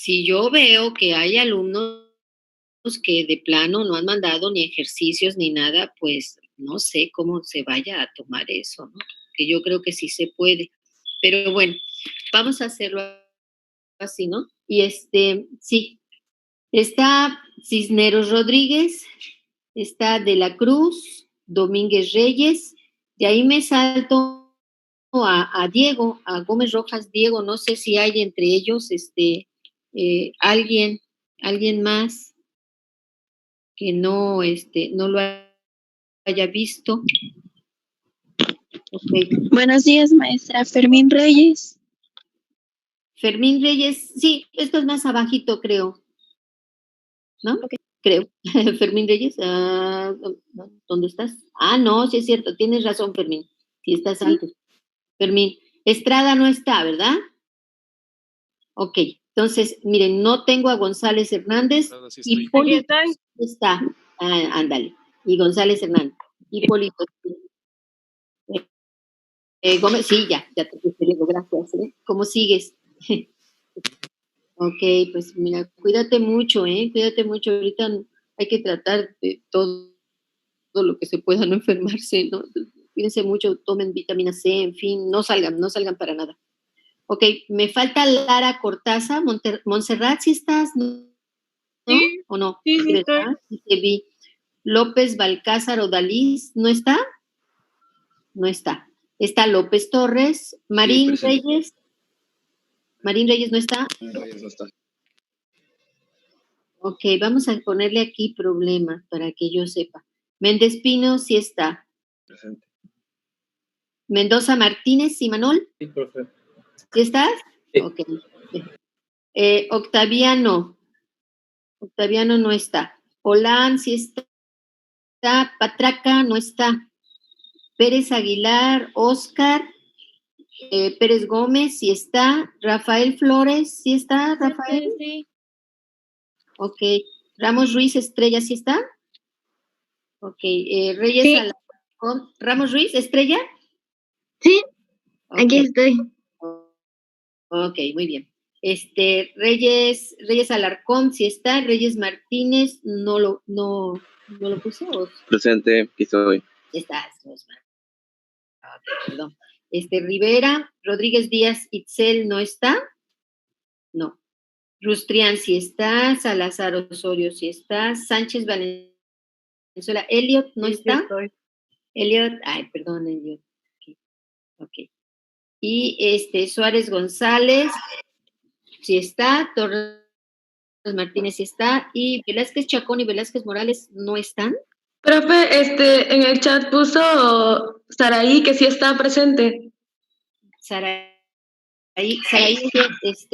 si yo veo que hay alumnos que de plano no han mandado ni ejercicios ni nada, pues no sé cómo se vaya a tomar eso, ¿no? Que yo creo que sí se puede. Pero bueno, vamos a hacerlo así, ¿no? Y sí, está Cisneros Rodríguez, está De la Cruz, Domínguez Reyes, de ahí me salto a Diego, a Gómez Rojas Diego, no sé si hay entre ellos alguien más que no lo haya visto. Okay. Buenos días, maestra. Fermín Reyes. Fermín Reyes, sí, esto es más abajito, creo. ¿No? Okay. Creo. Fermín Reyes, ¿dónde estás? Ah, no, sí es cierto, tienes razón, Fermín. Sí estás alto. Fermín. Estrada no está, ¿verdad? Ok, entonces, miren, no tengo a González Hernández. Sí, Hipólito está. Ándale. Y González Hernández. Hipólito. Gómez, sí, ya te puse, Diego, gracias. ¿Cómo sigues? Ok, pues mira, cuídate mucho, cuídate mucho. Ahorita hay que tratar de todo lo que se pueda, no enfermarse, ¿no? Cuídense mucho, tomen vitamina C, en fin, no salgan para nada. Ok, me falta Lara Cortázar, Montserrat, ¿sí estás? ¿No? Sí, ¿O no? Sí, estoy. Sí, te vi. López Balcázar Odalís, ¿no está? No está. Está López Torres, Marín Reyes. Marín Reyes no está. Reyes no está. Ok, vamos a ponerle aquí problema para que yo sepa. Méndez Pino sí está. Presente. Mendoza Martínez, ¿sí, Manol? Sí, profe. ¿Sí estás? Sí. Ok. Octaviano no está. Olán sí está. Patraca no está. Pérez Aguilar, Oscar, Pérez Gómez sí está. Rafael Flores, ¿sí está, Rafael? Sí. Ok. Ramos Ruiz Estrella, ¿sí está? Ok. Reyes Sí. Alarcón. Ramos Ruiz Estrella. Sí, Okay. aquí estoy. Ok, muy bien. Reyes Alarcón, ¿sí está? Reyes Martínez, no lo puse. Presente, aquí estoy. Estás, Osman. Ok, perdón. Rivera, Rodríguez Díaz Itzel, ¿no está? No. Rustrián, sí está. Salazar Osorio, sí está. Sánchez Valenzuela, Elliot, ¿no está? Estoy. Elliot, perdón, Elliot. Ok. Y Suárez González, sí está. Torres Martínez sí está. Y Velázquez Chacón y Velázquez Morales, ¿no están? Profe, en el chat puso Saraí que sí está presente. Saraí,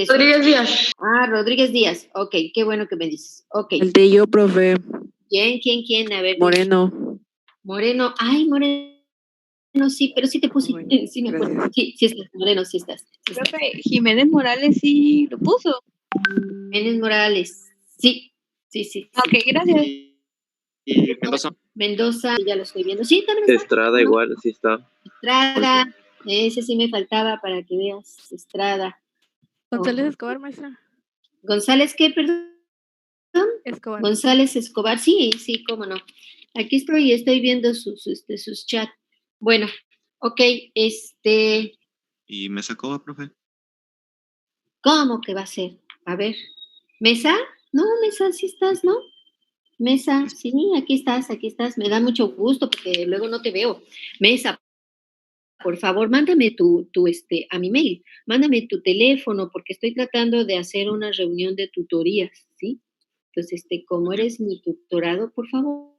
Rodríguez Díaz. Rodríguez Díaz. Ok, qué bueno que me dices. Ok. El de yo, profe. ¿Quién? A ver. Moreno. Moreno. Ay, Moreno, sí, pero sí te puse. Bueno, sí, me acuerdo. gracias. Sí estás, Moreno, sí estás. Profe, Jiménez Morales sí lo puso. Jiménez Morales. Sí. Ok, gracias. Y Mendoza. Mendoza, ya lo estoy viendo. Sí, también está. Estrada igual, sí está. Estrada. Ese sí me faltaba para que veas. Estrada. González Escobar, maestra. ¿González qué, perdón? Escobar. González Escobar, sí, cómo no. Aquí estoy viendo sus chats. Bueno, ok, ¿Y me sacó, profe? ¿Cómo que va a ser? A ver, ¿Mesa? No, Mesa, sí estás, ¿no? Mesa, sí, aquí estás. Me da mucho gusto porque luego no te veo. Mesa, por favor, mándame a mi mail, mándame tu teléfono porque estoy tratando de hacer una reunión de tutorías, ¿sí? Entonces, como eres mi tutorado, por favor,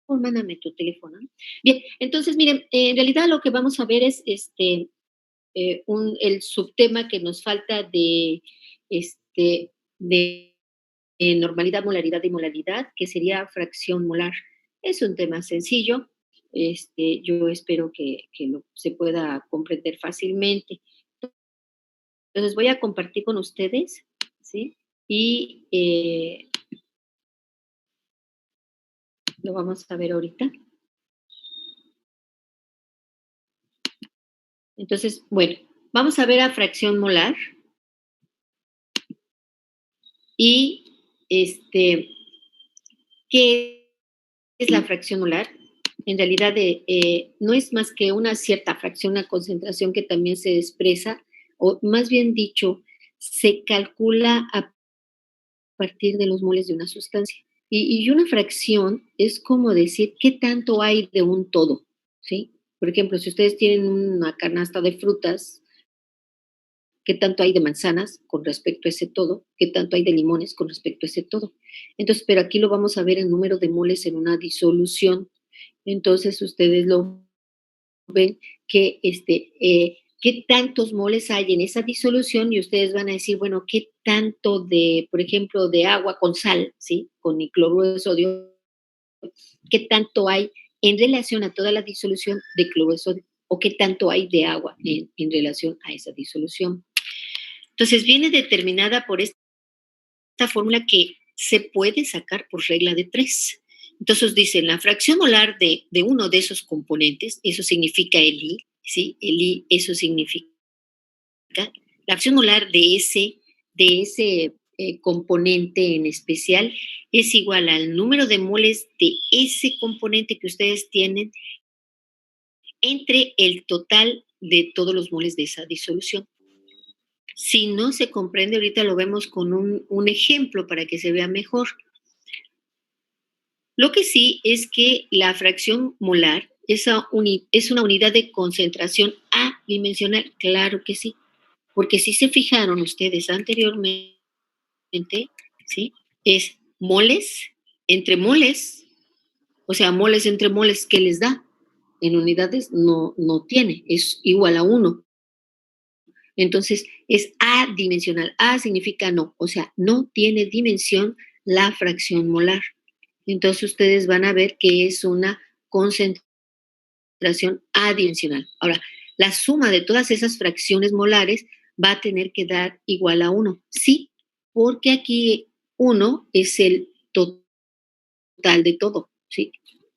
mándame tu teléfono. Bien, entonces, miren, en realidad lo que vamos a ver es el subtema que nos falta de normalidad, molaridad y molaridad, que sería fracción molar. Es un tema sencillo. Yo espero que se pueda comprender fácilmente. Entonces voy a compartir con ustedes, ¿sí? Y lo vamos a ver ahorita. Entonces, bueno, vamos a ver a fracción molar. Y ¿qué es la fracción molar? En realidad no es más que una cierta fracción, una concentración que también se expresa, o más bien dicho, se calcula a partir de los moles de una sustancia. Y una fracción es como decir qué tanto hay de un todo, ¿sí? Por ejemplo, si ustedes tienen una canasta de frutas, qué tanto hay de manzanas con respecto a ese todo, qué tanto hay de limones con respecto a ese todo. Entonces, pero aquí lo vamos a ver en número de moles en una disolución. Entonces, ustedes lo ven que qué tantos moles hay en esa disolución y ustedes van a decir, bueno, qué tanto de, por ejemplo, de agua con sal, ¿sí? Con el cloruro de sodio, qué tanto hay en relación a toda la disolución de cloruro de sodio o qué tanto hay de agua en relación a esa disolución. Entonces, viene determinada por esta fórmula que se puede sacar por regla de 3. Entonces dicen, la fracción molar de uno de esos componentes, eso significa el I, ¿sí? El I, eso significa la fracción molar de ese componente en especial es igual al número de moles de ese componente que ustedes tienen entre el total de todos los moles de esa disolución. Si no se comprende, ahorita lo vemos con un ejemplo para que se vea mejor. Lo que sí es que la fracción molar es una unidad de concentración adimensional, claro que sí, porque si se fijaron ustedes anteriormente, ¿sí? Es moles entre moles, o sea, moles entre moles, ¿qué les da? En unidades no tiene, es igual a 1. Entonces, es adimensional. A significa no, o sea, no tiene dimensión la fracción molar. Entonces, ustedes van a ver que es una concentración adimensional. Ahora, la suma de todas esas fracciones molares va a tener que dar igual a 1. Sí, porque aquí 1 es el total de todo, ¿sí?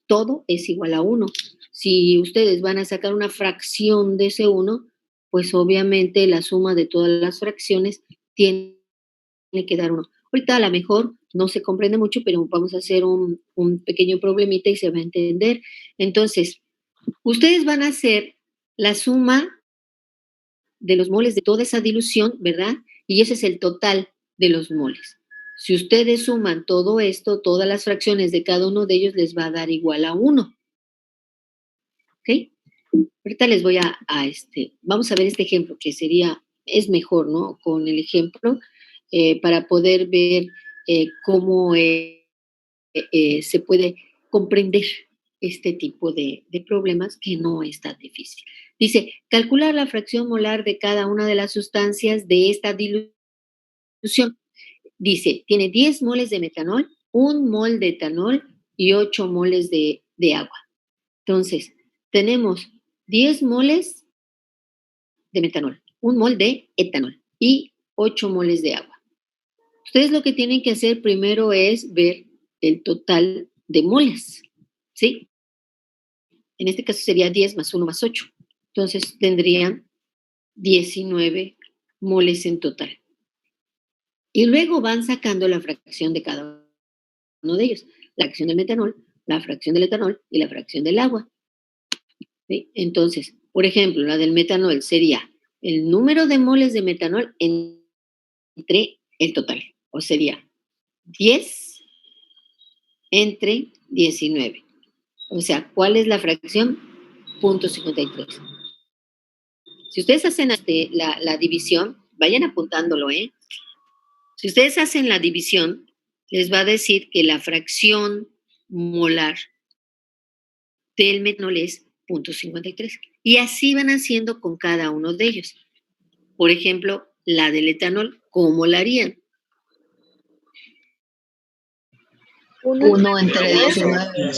Todo es igual a 1. Si ustedes van a sacar una fracción de ese 1, pues obviamente la suma de todas las fracciones tiene que dar 1. Ahorita a lo mejor no se comprende mucho, pero vamos a hacer un pequeño problemita y se va a entender. Entonces, ustedes van a hacer la suma de los moles de toda esa dilución, ¿verdad? Y ese es el total de los moles. Si ustedes suman todo esto, todas las fracciones de cada uno de ellos les va a dar igual a 1. ¿Ok? Ahorita les voy vamos a ver este ejemplo que es mejor, ¿no? Con el ejemplo para poder ver cómo se puede comprender este tipo de problemas que no es tan difícil. Dice, calcular la fracción molar de cada una de las sustancias de esta dilución. Dice, tiene 10 moles de metanol, 1 mol de etanol y 8 moles de agua. Entonces, tenemos 10 moles de metanol, 1 mol de etanol y 8 moles de agua. Ustedes lo que tienen que hacer primero es ver el total de moles, ¿sí? En este caso sería 10 más 1 más 8. Entonces tendrían 19 moles en total. Y luego van sacando la fracción de cada uno de ellos. La fracción del metanol, la fracción del etanol y la fracción del agua. ¿Sí? Entonces, por ejemplo, la del metanol sería el número de moles de metanol entre el total. O sería 10 entre 19. O sea, ¿cuál es la fracción? 0.53. Si ustedes hacen la división, vayan apuntándolo, ¿eh? Si ustedes hacen la división, les va a decir que la fracción molar del metanol es 0.53. Y así van haciendo con cada uno de ellos. Por ejemplo, la del etanol, ¿cómo la harían? 1 entre 19.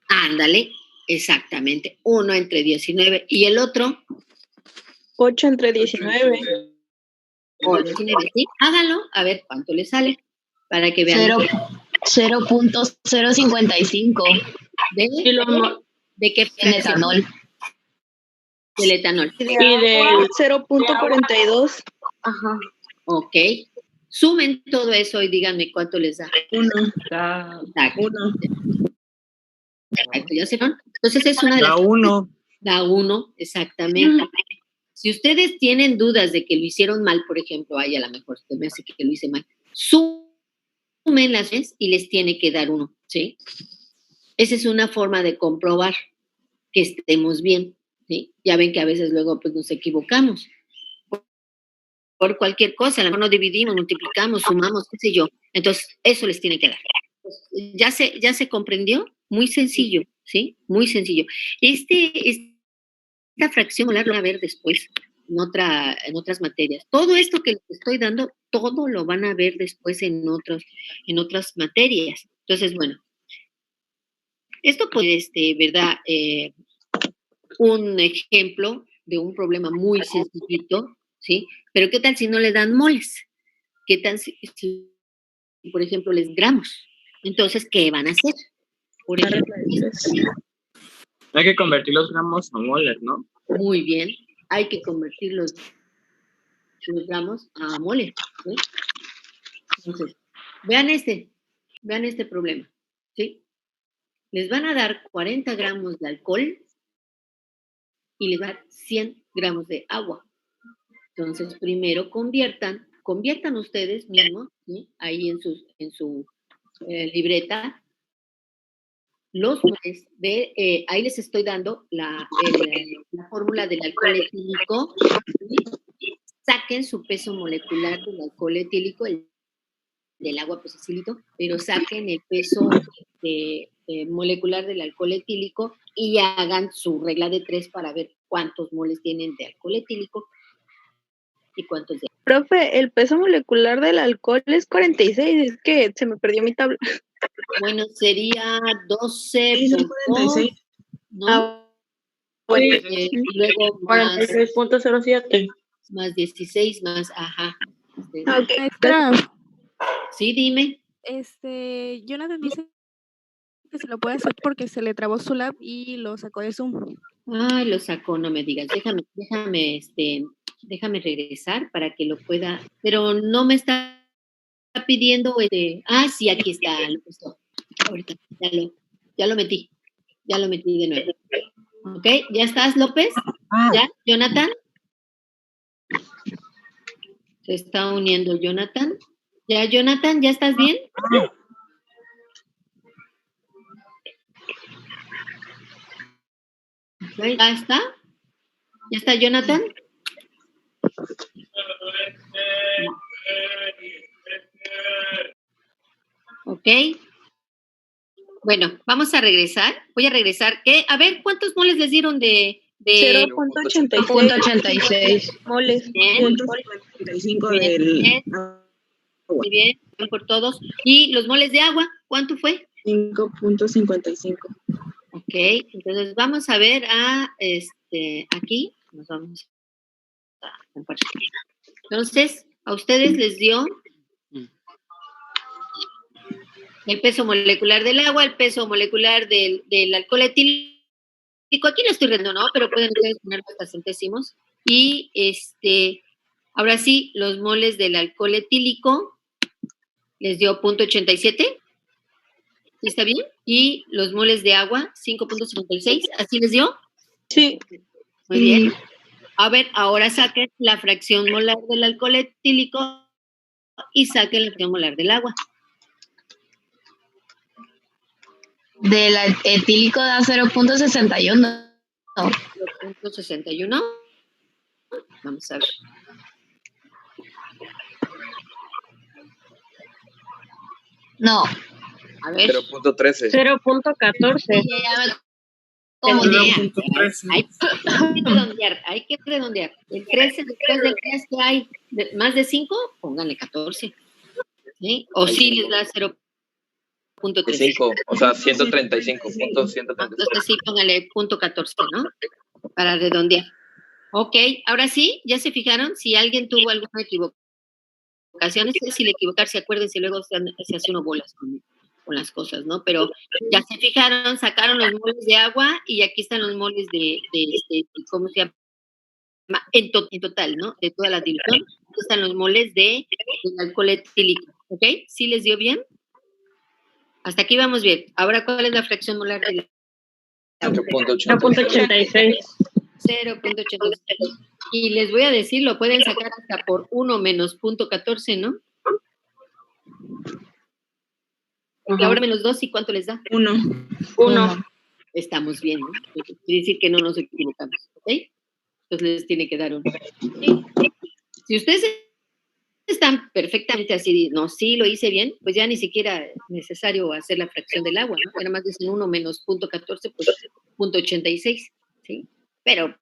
Ándale, exactamente. 1 entre 19. ¿Y el otro? 8 entre 19. 19, ¿sí? Hágalo, a ver cuánto le sale, para que vean. 0.055. ¿De qué fracción? El etanol. Del etanol. Y del 0.42. Ajá. Ok. Sumen todo eso y díganme cuánto les da. 1. Exacto. 1. Exacto, ¿ya se van? Entonces es una de las... Da 1. Da 1, exactamente. Si ustedes tienen dudas de que lo hicieron mal, por ejemplo, ay, a lo mejor se me hace que lo hice mal, sumen las veces y les tiene que dar 1, ¿sí? Esa es una forma de comprobar que estemos bien, ¿sí? Ya ven que a veces luego pues nos equivocamos por cualquier cosa, a lo mejor no dividimos, multiplicamos, sumamos, qué sé yo. Entonces, eso les tiene que dar. ¿Ya se comprendió? Muy sencillo, ¿sí? Muy sencillo. Esta fracción molar lo van a ver después en otras materias. Todo esto que les estoy dando, todo lo van a ver después en otras materias. Entonces, bueno, esto pues, ¿verdad? Un ejemplo de un problema muy sencillito, ¿sí? Pero ¿qué tal si no le dan moles? ¿Qué tal si por ejemplo, les gramos? Entonces, ¿qué van a hacer? Por ejemplo, Hay que convertir los gramos a moles, ¿no? muy bien, hay que convertir los gramos a moles, ¿sí? Entonces, vean este problema, ¿sí? Les van a dar 40 gramos de alcohol y les van a dar 100 gramos de agua. Entonces, primero conviertan ustedes mismos, ¿sí? Ahí en su libreta, los moles de, ahí les estoy dando la fórmula del alcohol etílico, ¿sí? Saquen su peso molecular del alcohol etílico, del agua pues acilito, pero saquen el peso molecular del alcohol etílico y hagan su regla de 3 para ver cuántos moles tienen de alcohol etílico y cuántos de... Profe, el peso molecular del alcohol es 46, es que se me perdió mi tabla. Bueno, sería 12 Sí, son por 46. 2, ¿no? Bueno, Luego más 46.07. 16, más, ajá. Ok. Maestra, Sí, dime. Jonathan dice que se lo puede hacer porque se le trabó su lab y lo sacó de Zoom. Ay, lo sacó, no me digas. Déjame regresar para que lo pueda, pero no me está pidiendo sí, aquí está, lo puso. Ahorita, ya lo metí de nuevo. ¿Ok? ¿Ya estás, López? ¿Ya? ¿Jonathan? Se está uniendo Jonathan. ¿Ya, Jonathan? ¿Ya estás bien? ¿Ya está? ¿Ya está Jonathan? Ok. Bueno, vamos a regresar. Voy a regresar. A ver, ¿cuántos moles les dieron de 0.86 moles? Bien. 0.85 Bien, del bien. agua. Muy bien, por todos. ¿Y los moles de agua? ¿Cuánto fue? 5.55. Ok, entonces vamos a ver aquí, nos vamos a compartir. Entonces, a ustedes les dio el peso molecular del agua, el peso molecular del alcohol etílico. Aquí lo estoy riendo, ¿no? Pero pueden ustedes poner hasta centésimos. Y ahora sí, los moles del alcohol etílico les dio 0.87. ¿Sí está bien? Y los moles de agua, 5.56. ¿Así les dio? Sí. Muy bien. A ver, ahora saquen la fracción molar del alcohol etílico y saquen la fracción molar del agua. Del etílico da 0.61. 0.61. Vamos a ver. No. A ver. 0.13. 0.14. Hay que redondear. El 13, después del 3 que hay más de 5, pónganle 14. ¿Sí? O sí les da 0.13. 5, o sea, 135.135. Entonces sí, póngale 0.14, ¿no? Para redondear. Ok, ahora sí, ¿ya se fijaron? Si alguien tuvo alguna equivocación, es fácil equivocarse, acuérdense, luego se hace uno bolas con las cosas, ¿no? Pero ya se fijaron, sacaron los moles de agua y aquí están los moles ¿cómo se llama? En total, ¿no? De toda la dilución. están los moles del alcohol etílico, ¿ok? ¿Sí les dio bien? Hasta aquí vamos bien. Ahora, ¿cuál es la fracción molar del agua? 0.86. 0.86. Y les voy a decir, lo pueden sacar hasta por 1 menos 0.14, ¿no? Y ahora menos 2, ¿y cuánto les da? 1. Estamos bien, ¿no? Quiere decir que no nos equivocamos, ¿ok? Entonces les tiene que dar 1. Si ustedes están perfectamente así, no, sí, lo hice bien, pues ya ni siquiera es necesario hacer la fracción del agua, ¿no? Nada más dicen 1 menos 0.14, pues 0.86, ¿sí? Pero,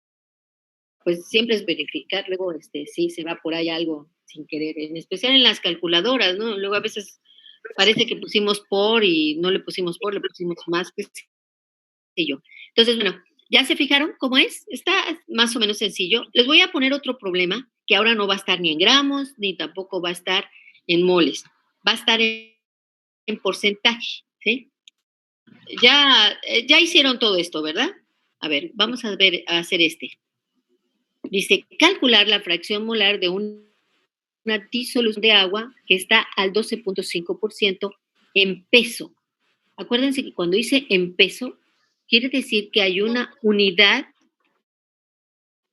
pues siempre es verificar, luego, sí, se va por ahí algo sin querer, en especial en las calculadoras, ¿no? Luego a veces parece que pusimos por y no le pusimos por, le pusimos más, qué sé yo. Entonces, bueno, ¿ya se fijaron cómo es? Está más o menos sencillo. Les voy a poner otro problema que ahora no va a estar ni en gramos, ni tampoco va a estar en moles. Va a estar en porcentaje, ¿sí? Ya hicieron todo esto, ¿verdad? A ver, vamos a hacer este. Dice, calcular la fracción molar de una disolución de agua que está al 12.5% en peso. Acuérdense que cuando dice en peso, quiere decir que hay una unidad,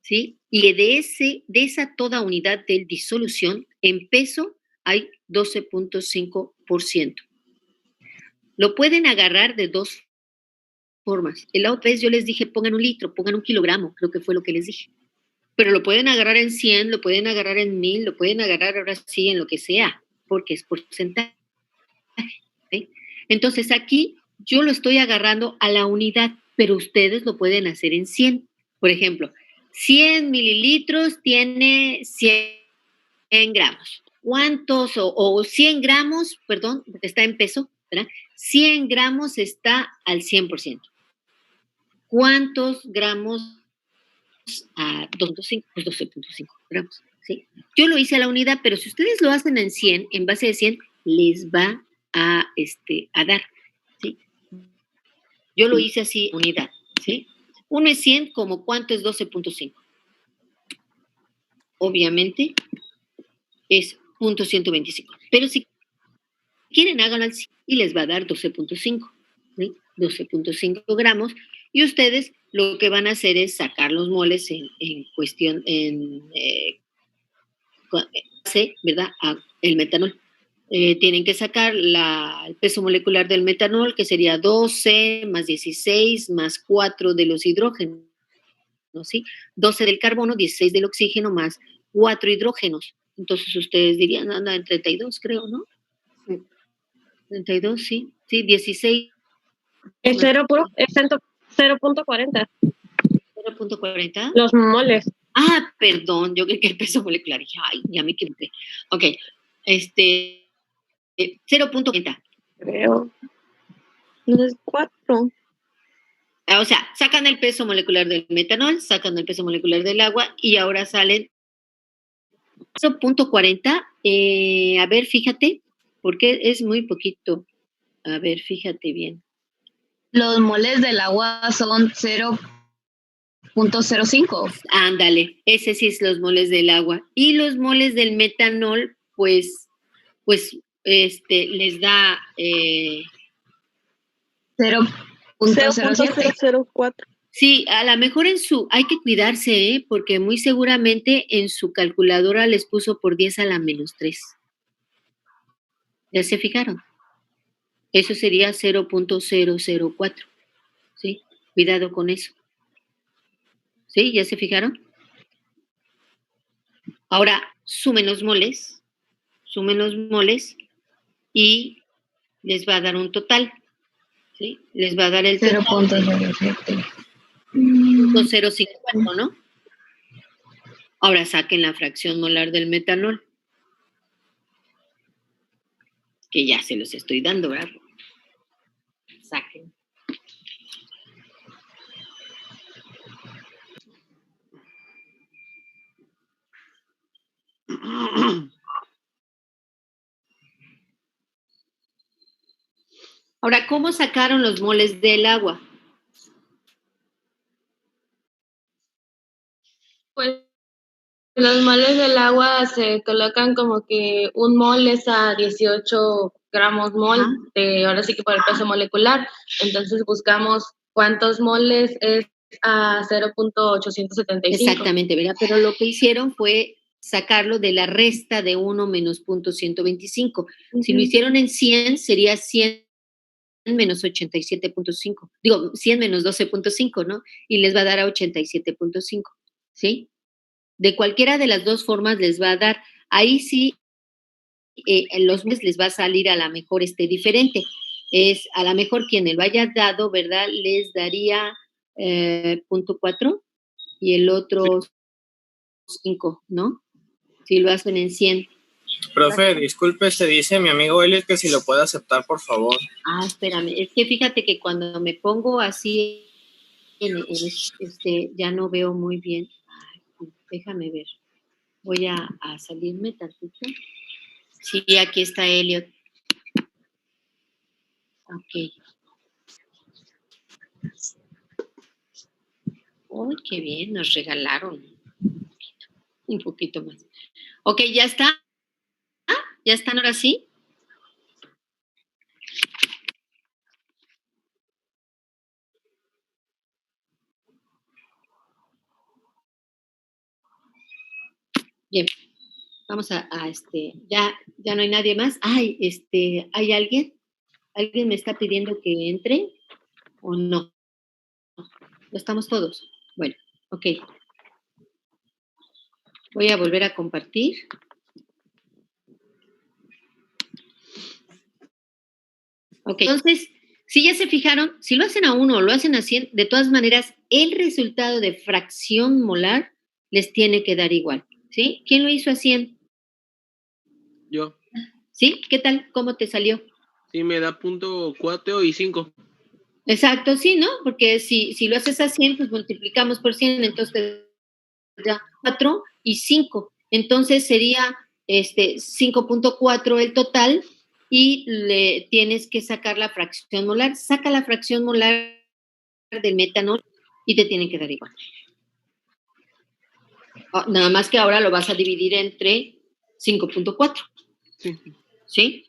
¿sí? Y de esa toda unidad de disolución, en peso hay 12.5%. Lo pueden agarrar de dos formas. La otra vez yo les dije, pongan 1 litro, pongan 1 kilogramo, creo que fue lo que les dije. Pero lo pueden agarrar en 100, lo pueden agarrar en 1000, lo pueden agarrar ahora sí en lo que sea, porque es porcentaje. ¿Sí? Entonces aquí yo lo estoy agarrando a la unidad, pero ustedes lo pueden hacer en 100. Por ejemplo, 100 mililitros tiene 100 gramos. ¿Cuántos? O 100 gramos, perdón, porque está en peso, ¿verdad? 100 gramos está al 100%. ¿Cuántos gramos a 2.5? Pues 12.5 gramos, ¿sí? Yo lo hice a la unidad, pero si ustedes lo hacen en 100, en base de 100, les va a dar, ¿sí? Yo lo hice así, unidad, ¿sí? 1 es 100, como ¿cuánto es 12.5? Obviamente es 0.125, pero si quieren háganlo al 100 y les va a dar 12.5, ¿sí? 12.5 gramos, y ustedes lo que van a hacer es sacar los moles en cuestión, ¿verdad? El metanol. Tienen que sacar el peso molecular del metanol, que sería 12 más 16 más 4 de los hidrógenos, ¿sí? 12 del carbono, 16 del oxígeno más 4 hidrógenos. Entonces ustedes dirían, anda en 32, creo, ¿no? 32, sí. Sí, 16. Es 0.40. 0.40. Los moles. Ah, perdón, yo creí que el peso molecular. Dije, ay, ya me equivoqué. Ok, 0.40. Creo. No es 4. O sea, sacan el peso molecular del metanol, sacan el peso molecular del agua y ahora salen 0.40. A ver, fíjate, porque es muy poquito. A ver, fíjate bien. Los moles del agua son 0.05. Ándale, ese sí es los moles del agua. Y los moles del metanol, pues les da 0.07. 0.004. Sí, a lo mejor hay que cuidarse, porque muy seguramente en su calculadora les puso por 10 a la menos 3. ¿Ya se fijaron? Eso sería 0.004. ¿Sí? Cuidado con eso. ¿Sí? ¿Ya se fijaron? Ahora, sumen los moles y les va a dar un total. ¿Sí? Les va a dar el total. 0.07. 0.050, ¿no? Ahora saquen la fracción molar del metanol, que ya se los estoy dando, ¿verdad? Saquen. Ahora, ¿cómo sacaron los moles del agua? Pues Los moles del agua se colocan como que un mol es a 18 gramos mol, ahora sí que por el peso molecular. Entonces buscamos cuántos moles es a 0.875. Exactamente, ¿verdad? Pero lo que hicieron fue sacarlo de la resta de 1 menos 0.125. Si lo hicieron en 100, sería 100 menos 87.5. Digo, 100 menos 12.5, ¿no? Y les va a dar a 87.5, ¿sí? De cualquiera de las dos formas les va a dar. Ahí sí, en los meses les va a salir a la mejor diferente. Es a la mejor quien lo haya dado, ¿verdad? Les daría 0.4 y el otro 5, ¿no? Si lo hacen en 100. Profe, disculpe, se dice mi amigo Elliot que si lo puede aceptar, por favor. Ah, espérame, es que fíjate que cuando me pongo así, ya no veo muy bien. Ay, déjame ver. Voy a salirme tantito. Sí, aquí está Elliot. Ok. Uy, qué bien, nos regalaron un poquito más. Ok, ¿ya está? ¿Ya están ahora sí? Bien, vamos a ya no hay nadie más. Ay, ¿hay alguien? ¿Alguien me está pidiendo que entre o no? ¿No estamos todos? Bueno, ok. Voy a volver a compartir. Ok, entonces, si ya se fijaron, si lo hacen a 1 o lo hacen a 100, de todas maneras, el resultado de fracción molar les tiene que dar igual, ¿sí? ¿Quién lo hizo a 100? Yo. ¿Sí? ¿Qué tal? ¿Cómo te salió? Sí, me da 0.4 y 5. Exacto, sí, ¿no? Porque si lo haces a 100, pues multiplicamos por 100, entonces ya 4 y 5. Entonces sería 5.4 el total y le tienes que sacar la fracción molar. Saca la fracción molar del metanol y te tienen que dar igual. Nada más que ahora lo vas a dividir entre 5.4. Sí. ¿Sí?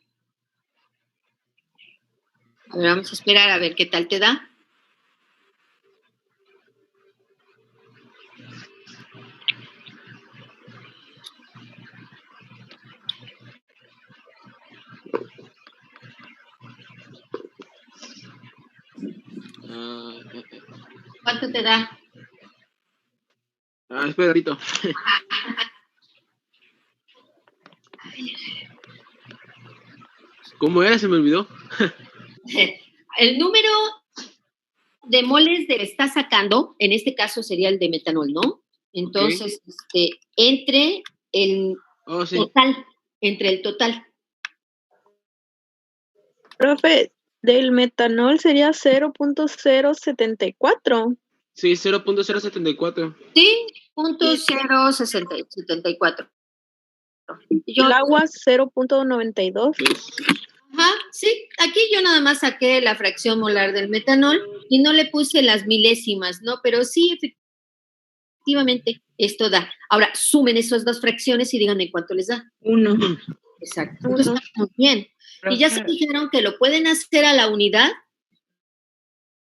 A ver, vamos a esperar a ver qué tal te da. ¿Cuánto te da? Espera, Rito. ¿Cómo era? Se me olvidó. El número de moles que está sacando, en este caso sería el de metanol, ¿no? Entonces, entre el total, entre el total. Profe, del metanol sería 0.074. Sí, 0.074. Sí, 0.074. El agua 0.92. Ajá, sí, aquí yo nada más saqué la fracción molar del metanol y no le puse las milésimas, ¿no? Pero sí, efectivamente, esto da. Ahora, sumen esas dos fracciones y díganme cuánto les da. 1. Exacto. Entonces, muy bien. Y ya se dijeron que lo pueden hacer a la unidad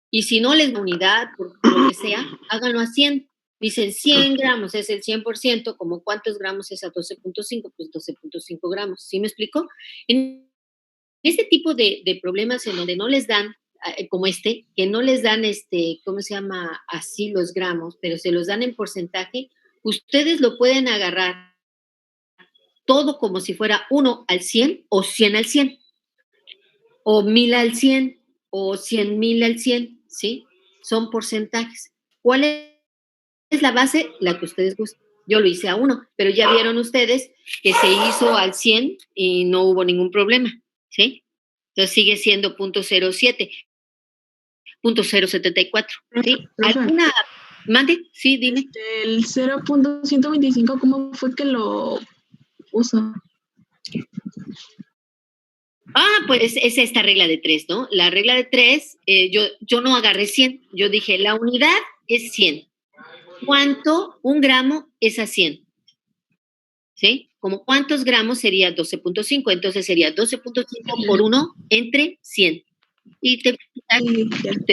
y si no les da unidad, por lo que sea, háganlo a 100. Dicen 100 gramos es el 100%, como cuántos gramos es a 12.5, pues 12.5 gramos. ¿Sí me explico? En este tipo de problemas en donde no les dan, como que no les dan, ¿cómo se llama? Así los gramos, pero se los dan en porcentaje, ustedes lo pueden agarrar todo como si fuera 1 al 100 o 100 al 100, o 1000 al 100 o 100,000 al 100, ¿sí? Son porcentajes. ¿Cuál es la base? La que ustedes gusten. Yo lo hice a 1, pero ya vieron ustedes que se hizo al 100 y no hubo ningún problema, ¿sí? Entonces sigue siendo 0.07, 0.074, ¿sí? ¿Alguna? Mande, sí, dime. El 0.125, ¿cómo fue que lo puso? Pues es esta regla de 3, ¿no? La regla de 3, yo no agarré 100, yo dije, la unidad es 100. ¿Cuánto? Un gramo es a 100. ¿sí? Como cuántos gramos sería 12.5, entonces sería 12.5 por 1 entre 100. Y te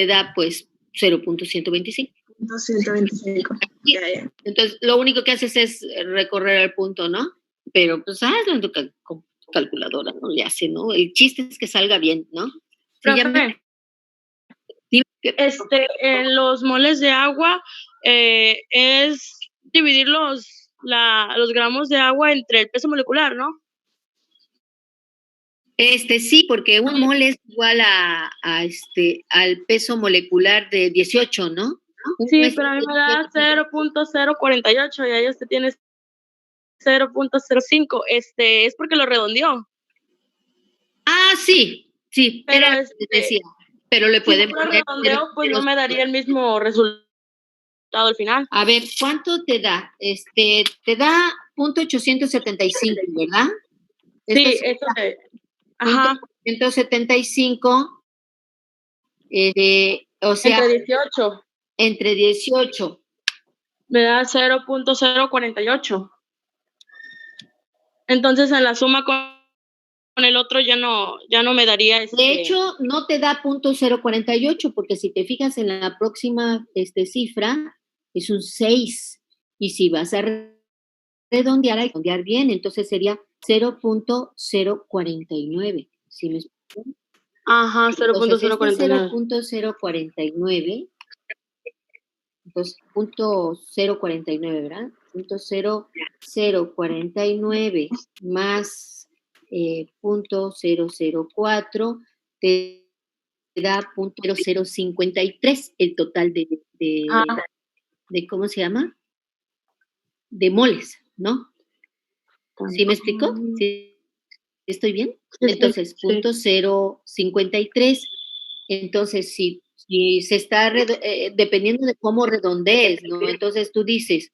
da pues 0.125. 225. Ya, ya. Entonces, lo único que haces es recorrer el punto, ¿no? Pero pues hazlo en tu calculadora, ¿no? Le hace, ¿no? El chiste es que salga bien, ¿no? Sí, ya Profe, en los moles de agua es dividir los gramos de agua entre el peso molecular, ¿no? Sí, porque un mol es igual al peso molecular de 18, ¿no? Sí, pero a mí me da 0.048 y ahí usted tiene 0.05. Es porque lo redondeó. Ah, sí, Pero era lo que decía. Pero le pueden si no lo poner redondeo, pues no me daría el mismo resultado al final. A ver, ¿cuánto te da? Te da 0.875, ¿verdad? Sí, eso de... Ajá. 175, o sea, entre 18. Entre 18. Me da 0.048. Entonces, en la suma con el otro ya no me daría De hecho, no te da 0.048, porque si te fijas en la próxima cifra, es un 6. Y si vas a redondear, hay que redondear bien, entonces sería 0.049. ¿Sí me explico? Ajá, 0.049. 0.049. Entonces, 0.049, ¿verdad? 0.049 más 0.004 te da 0.0053 el total de ¿cómo se llama? De moles, ¿no? ¿Sí me explico? ¿Sí estoy bien? Entonces, 0.053. Entonces, si se está, dependiendo de cómo redondees, ¿no? Entonces tú dices,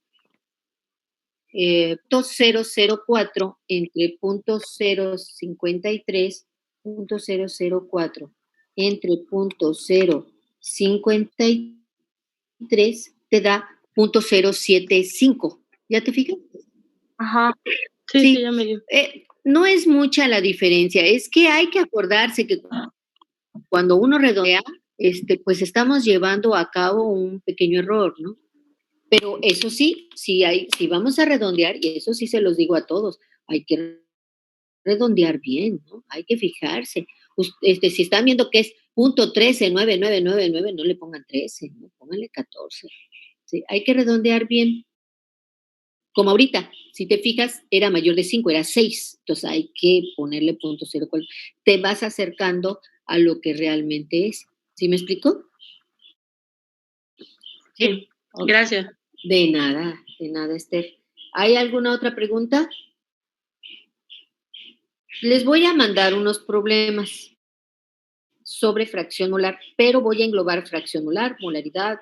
0.004 entre 0.053, 0.004 entre 0.053 te da 0.075. ¿Ya te fijas? Ajá. Sí, ya me dio. No es mucha la diferencia, es que hay que acordarse que cuando uno redondea, pues estamos llevando a cabo un pequeño error, ¿no? Pero eso sí, si vamos a redondear, y eso sí se los digo a todos, hay que redondear bien, ¿no? Hay que fijarse. Si están viendo que es .1399999, no le pongan 13, ¿no? Pónganle 14. ¿Sí? Hay que redondear bien. Como ahorita, si te fijas, era mayor de 5, era 6. Entonces hay que ponerle .04. Te vas acercando a lo que realmente es. ¿Sí me explico? Sí. Gracias. De nada, Esther. ¿Hay alguna otra pregunta? Les voy a mandar unos problemas sobre fracción molar, pero voy a englobar fracción molar, molaridad,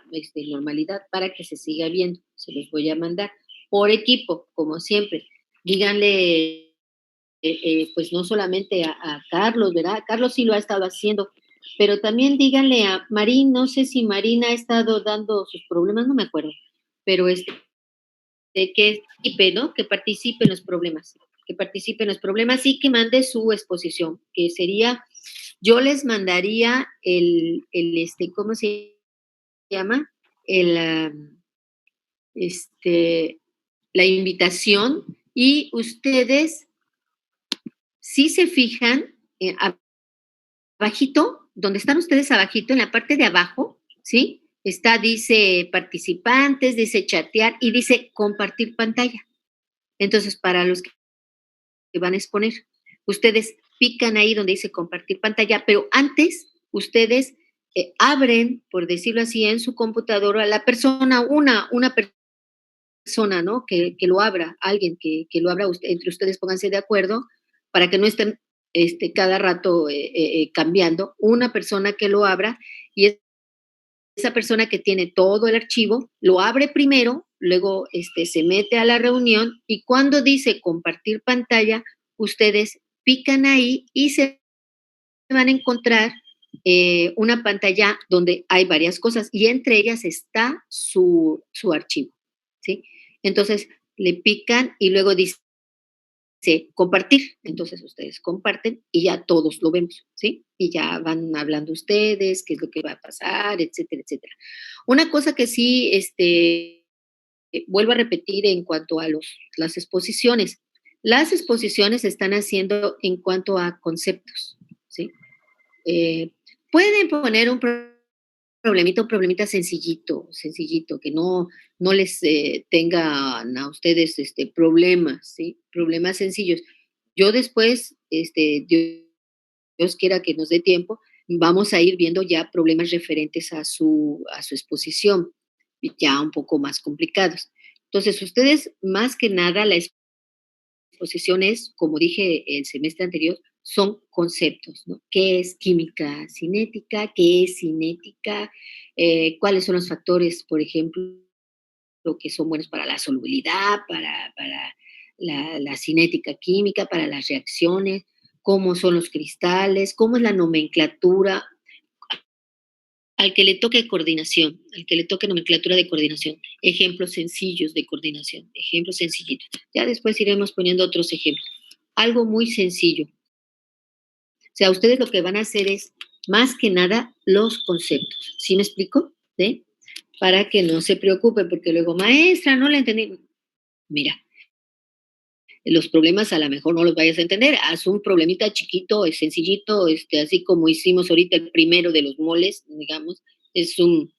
normalidad, para que se siga viendo. Se los voy a mandar por equipo, como siempre. Díganle, pues no solamente a Carlos, ¿verdad? Carlos sí lo ha estado haciendo, pero también díganle a Marín, no sé si Marín ha estado dando sus problemas, no me acuerdo, pero que participe, ¿no? Que participe en los problemas, y que mande su exposición, que sería, yo les mandaría ¿cómo se llama? La invitación, y ustedes, si se fijan, abajito, donde están ustedes abajito, en la parte de abajo, ¿sí? Dice participantes, dice chatear y dice compartir pantalla. Entonces, para los que van a exponer, ustedes pican ahí donde dice compartir pantalla, pero antes ustedes abren, por decirlo así, en su computadora la persona, una persona, ¿no? Que lo abra, alguien que lo abra, entre ustedes pónganse de acuerdo para que no estén cada rato cambiando, una persona que lo abra, y esa persona que tiene todo el archivo lo abre primero, luego se mete a la reunión, y cuando dice compartir pantalla, ustedes pican ahí y se van a encontrar una pantalla donde hay varias cosas, y entre ellas está su archivo, ¿sí? Entonces le pican y luego dice compartir. Entonces ustedes comparten y ya todos lo vemos, ¿sí? Y ya van hablando ustedes, qué es lo que va a pasar, etcétera, etcétera. Una cosa que sí, vuelvo a repetir en cuanto a las exposiciones. Las exposiciones se están haciendo en cuanto a conceptos, ¿sí? Pueden poner un problemita sencillito, que no les tengan a ustedes problemas, ¿sí? Problemas sencillos. Yo después, Dios quiera que nos dé tiempo, vamos a ir viendo ya problemas referentes a su exposición, ya un poco más complicados. Entonces, ustedes, más que nada, la exposición es, como dije el semestre anterior, son conceptos, ¿no? ¿Qué es química cinética? ¿Qué es cinética? ¿Cuáles son los factores, por ejemplo, que son buenos para la solubilidad, para la cinética química, para las reacciones? ¿Cómo son los cristales? ¿Cómo es la nomenclatura? Al que le toque coordinación, al que le toque nomenclatura de coordinación, ejemplos sencillos de coordinación, ejemplos sencillitos. Ya después iremos poniendo otros ejemplos. Algo muy sencillo. O sea, ustedes lo que van a hacer es, más que nada, los conceptos. ¿Sí me explico? ¿Sí? Para que no se preocupen, porque luego, maestra, no la entendí. Mira, los problemas a lo mejor no los vayas a entender. Haz un problemita chiquito, sencillito, así como hicimos ahorita el primero de los moles, digamos, es un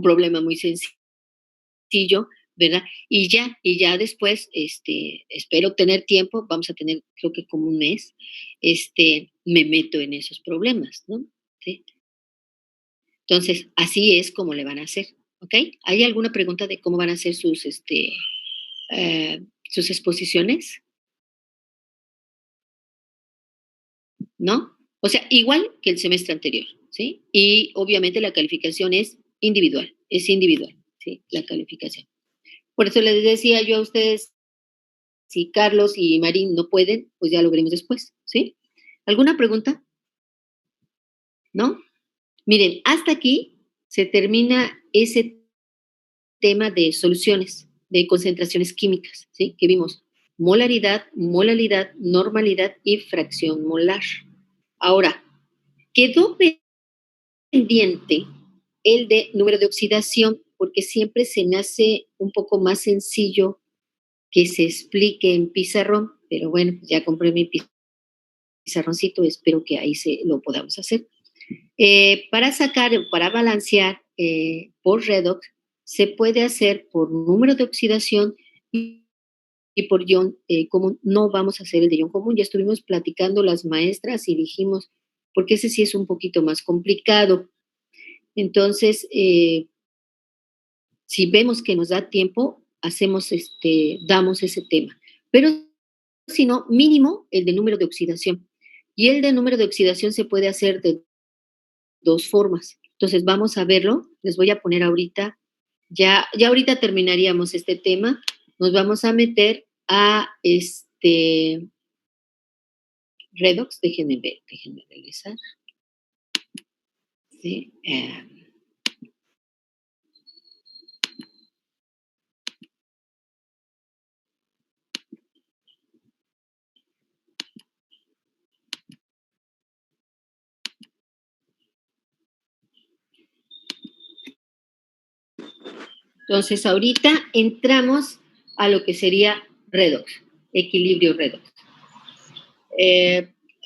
problema muy sencillo, ¿verdad? Y ya después, espero tener tiempo, vamos a tener, creo que como un mes, me meto en esos problemas, ¿no? ¿Sí? Entonces, así es como le van a hacer, ¿ok? ¿Hay alguna pregunta de cómo van a hacer sus exposiciones? ¿No? O sea, igual que el semestre anterior, ¿sí? Y obviamente la calificación es individual, ¿sí? La calificación. Por eso les decía yo a ustedes, si Carlos y Marín no pueden, pues ya lo veremos después, ¿sí? ¿Alguna pregunta? ¿No? Miren, hasta aquí se termina ese tema de soluciones, de concentraciones químicas, ¿sí? Que vimos molaridad, molalidad, normalidad y fracción molar. Ahora, quedó pendiente el de número de oxidación, porque siempre se me hace un poco más sencillo que se explique en pizarrón, pero bueno, ya compré mi pizarroncito, espero que ahí lo podamos hacer. Para balancear por redox, se puede hacer por número de oxidación y por ion común. No vamos a hacer el de ion común, ya estuvimos platicando las maestras y dijimos, porque ese sí es un poquito más complicado. Entonces, si vemos que nos da tiempo, damos ese tema. Pero si no, mínimo el de número de oxidación. Y el de número de oxidación se puede hacer de dos formas. Entonces, vamos a verlo. Les voy a poner ahorita, ya ahorita terminaríamos este tema. Nos vamos a meter a redox. Déjenme regresar. ¿Sí? Entonces, ahorita entramos a lo que sería redox, equilibrio redox.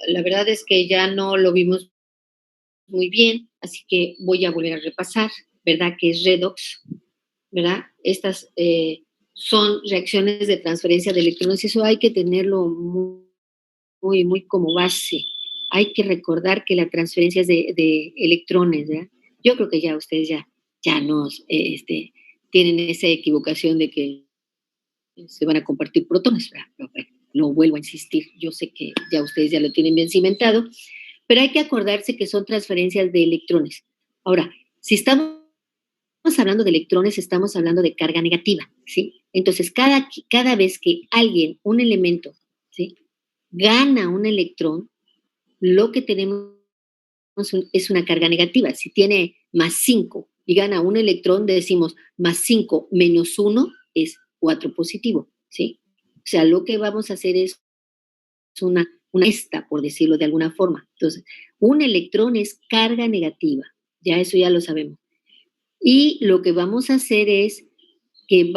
La verdad es que ya no lo vimos muy bien, así que voy a volver a repasar, ¿verdad? Que es redox, ¿verdad? Estas son reacciones de transferencia de electrones, eso hay que tenerlo muy como base. Hay que recordar que la transferencia es de electrones, ¿verdad? Yo creo que ya ustedes ya nos tienen esa equivocación de que se van a compartir protones, ¿verdad? Pero bueno, no vuelvo a insistir, yo sé que ya ustedes ya lo tienen bien cimentado, pero hay que acordarse que son transferencias de electrones. Ahora, si estamos hablando de electrones, estamos hablando de carga negativa, ¿sí? Entonces, cada vez que alguien, un elemento, ¿sí?, gana un electrón, lo que tenemos es una carga negativa. Si tiene más 5 y gana un electrón, decimos más 5 menos 1 es 4 positivo, ¿sí? O sea, lo que vamos a hacer es una esta, por decirlo de alguna forma. Entonces, un electrón es carga negativa, ya eso ya lo sabemos. Y lo que vamos a hacer es que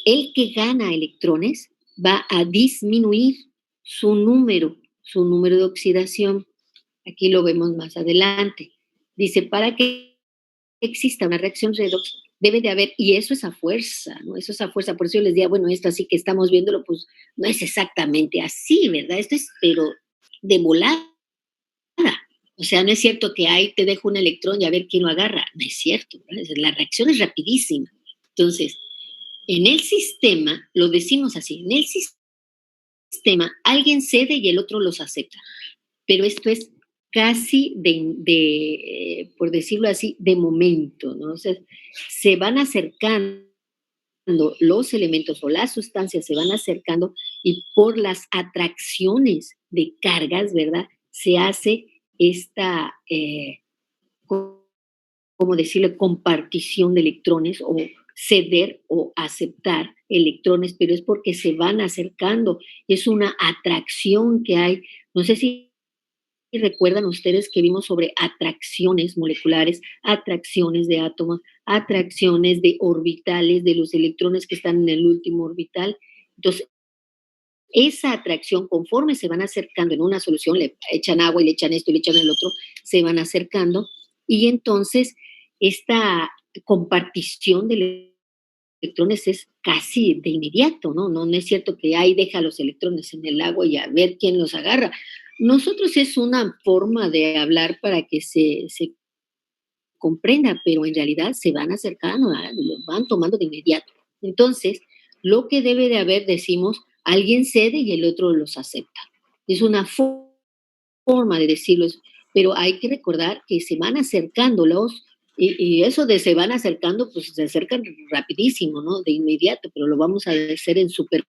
el que gana electrones va a disminuir su número de oxidación. Aquí lo vemos más adelante. Dice, para que exista una reacción redox, debe de haber, y eso es a fuerza, ¿no? Eso es a fuerza. Por eso yo les decía, bueno, esto así que estamos viéndolo, pues no es exactamente así, ¿verdad? Esto es, pero de volada. O sea, no es cierto que ahí te dejo un electrón y a ver quién lo agarra. No es cierto, ¿verdad? La reacción es rapidísima. Entonces, en el sistema, lo decimos así, en el sistema alguien cede y el otro los acepta. Pero esto es casi por decirlo así, de momento, ¿no? O sea, se van acercando los elementos o las sustancias se van acercando y por las atracciones de cargas, ¿verdad? Se hace esta, ¿cómo decirlo?, compartición de electrones o ceder o aceptar electrones, pero es porque se van acercando, es una atracción que hay. No sé si recuerdan ustedes que vimos sobre atracciones moleculares, atracciones de átomos, atracciones de orbitales, de los electrones que están en el último orbital. Entonces, esa atracción, conforme se van acercando en una solución, le echan agua y le echan esto y le echan el otro, se van acercando y entonces esta compartición de electrones es casi de inmediato, ¿no? No es cierto que ahí deja los electrones en el agua y a ver quién los agarra. Nosotros es una forma de hablar para que se comprenda, pero en realidad se van acercando, lo van tomando de inmediato. Entonces, lo que debe de haber, decimos, alguien cede y el otro los acepta. Es una forma de decirlo, pero hay que recordar que se van acercando y eso de se van acercando, pues se acercan rapidísimo, ¿no? De inmediato, pero lo vamos a hacer en super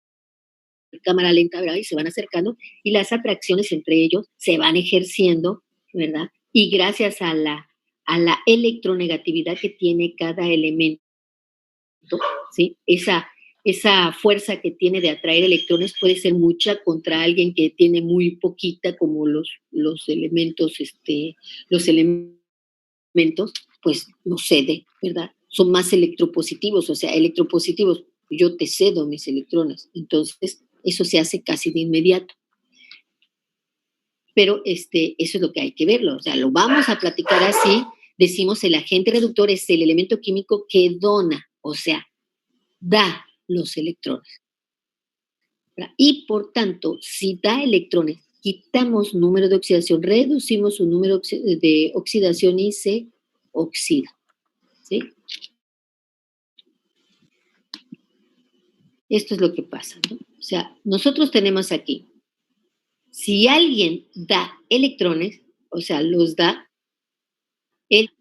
cámara lenta, ¿verdad? Y se van acercando y las atracciones entre ellos se van ejerciendo, ¿verdad? Y gracias a la electronegatividad que tiene cada elemento, ¿sí? Esa fuerza que tiene de atraer electrones puede ser mucha contra alguien que tiene muy poquita, como los elementos, pues no cede, ¿verdad? Son más electropositivos, o sea, electropositivos, yo te cedo mis electrones. Entonces, eso se hace casi de inmediato. Pero eso es lo que hay que verlo, o sea, lo vamos a platicar así. Decimos el agente reductor es el elemento químico que dona, o sea, da los electrones. ¿Verdad? Y por tanto, si da electrones, quitamos número de oxidación, reducimos su número de oxidación y se oxida. ¿Sí? Esto es lo que pasa, ¿no? O sea, nosotros tenemos aquí, si alguien da electrones, o sea, los da,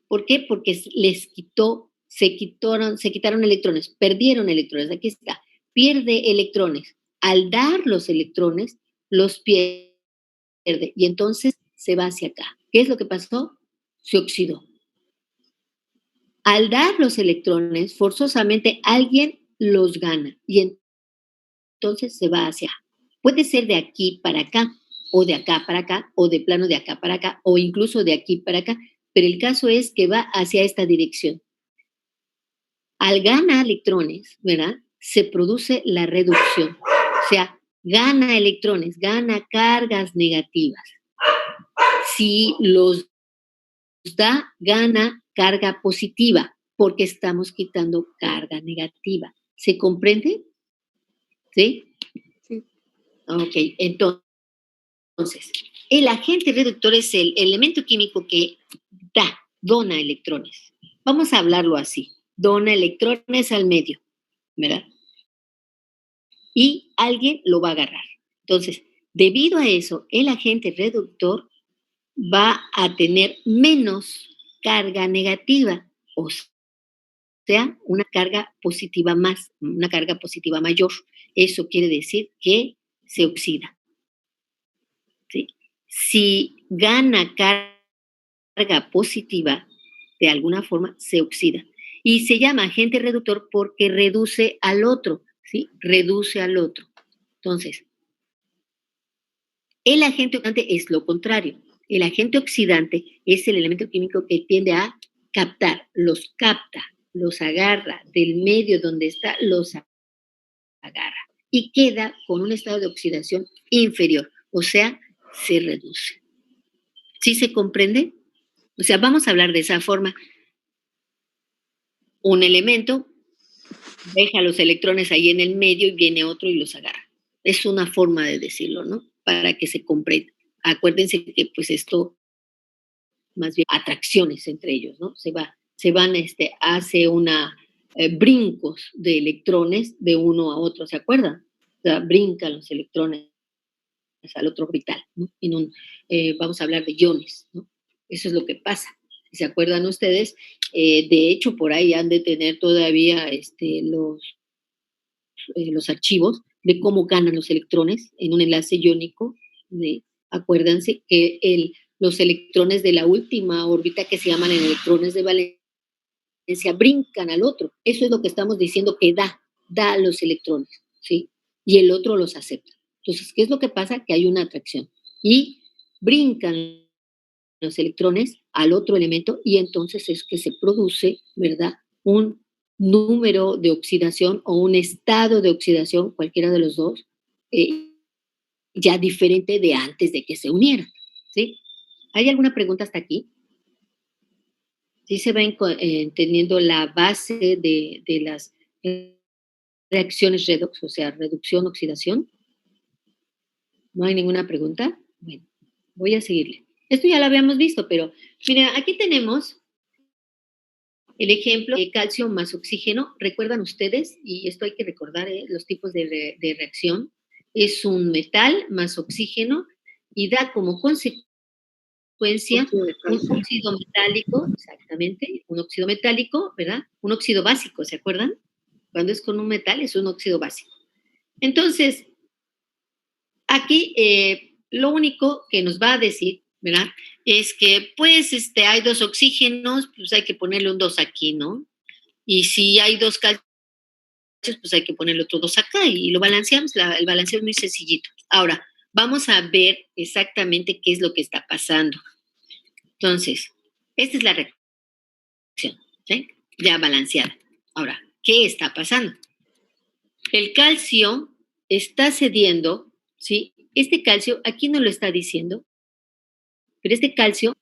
¿por qué? Porque se quitaron electrones, perdieron electrones, aquí está, pierde electrones. Al dar los electrones, los pierde y entonces se va hacia acá. ¿Qué es lo que pasó? Se oxidó. Al dar los electrones, forzosamente alguien los gana y entonces se va hacia acá. Puede ser de aquí para acá, o de acá para acá, o de plano de acá para acá, o incluso de aquí para acá, pero el caso es que va hacia esta dirección. Al ganar electrones, ¿verdad? Se produce la reducción, o sea, gana electrones, gana cargas negativas. Si los da, gana carga positiva, porque estamos quitando carga negativa. ¿Se comprende? ¿Sí? Sí. Ok, entonces, el agente reductor es el elemento químico que dona electrones. Vamos a hablarlo así, dona electrones al medio, ¿verdad? Y alguien lo va a agarrar. Entonces, debido a eso, el agente reductor va a tener menos carga negativa, o sea, una carga positiva más, una carga positiva mayor. Eso quiere decir que se oxida. ¿Sí? Si gana carga positiva, de alguna forma se oxida. Y se llama agente reductor porque reduce al otro, ¿sí? Reduce al otro. Entonces, El agente oxidante es lo contrario. El agente oxidante es el elemento químico que tiende a captar, los capta, los agarra del medio donde está, los agarra y queda con un estado de oxidación inferior, o sea, se reduce. ¿Sí se comprende? O sea, vamos a hablar de esa forma. Un elemento deja los electrones ahí en el medio y viene otro y los agarra. Es una forma de decirlo, ¿no? Para que se comprenda. Acuérdense que pues esto, más bien atracciones entre ellos, ¿no? Se van, hace brincos de electrones de uno a otro, ¿se acuerdan? O sea, brincan los electrones al otro orbital, ¿no? Vamos a hablar de iones, ¿no? Eso es lo que pasa. Si se acuerdan ustedes, de hecho, por ahí han de tener todavía los archivos de cómo ganan los electrones en un enlace iónico. Acuérdense que los electrones de la última órbita, que se llaman electrones de valencia, brincan al otro. Eso es lo que estamos diciendo que da los electrones, ¿sí? Y el otro los acepta. Entonces, ¿qué es lo que pasa? Que hay una atracción. Y brincan los electrones al otro elemento y entonces es que se produce, ¿verdad?, un número de oxidación o un estado de oxidación, cualquiera de los dos, ya diferente de antes de que se unieran, ¿sí? ¿Hay alguna pregunta hasta aquí? ¿Sí se va entendiendo la base de las reacciones redox, o sea, reducción, oxidación? ¿No hay ninguna pregunta? Bueno, voy a seguirle. Esto ya lo habíamos visto, pero mira, aquí tenemos el ejemplo de calcio más oxígeno. ¿Recuerdan ustedes? Y esto hay que recordar, los tipos de reacción. Es un metal más oxígeno y da como consecuencia un óxido metálico, exactamente, un óxido metálico, ¿verdad? Un óxido básico, ¿se acuerdan? Cuando es con un metal es un óxido básico. Entonces, aquí lo único que nos va a decir, ¿verdad?, es que pues hay dos oxígenos, pues hay que ponerle un 2 aquí, ¿no? Y si hay dos calcios, pues hay que ponerle otro 2 acá y lo balanceamos. El balanceo es muy sencillito. Ahora, vamos a ver exactamente qué es lo que está pasando. Entonces, esta es la reacción, ¿sí? Ya balanceada. Ahora, ¿qué está pasando? El calcio está cediendo, ¿sí? Este calcio, aquí no lo está diciendo, pero este calcio,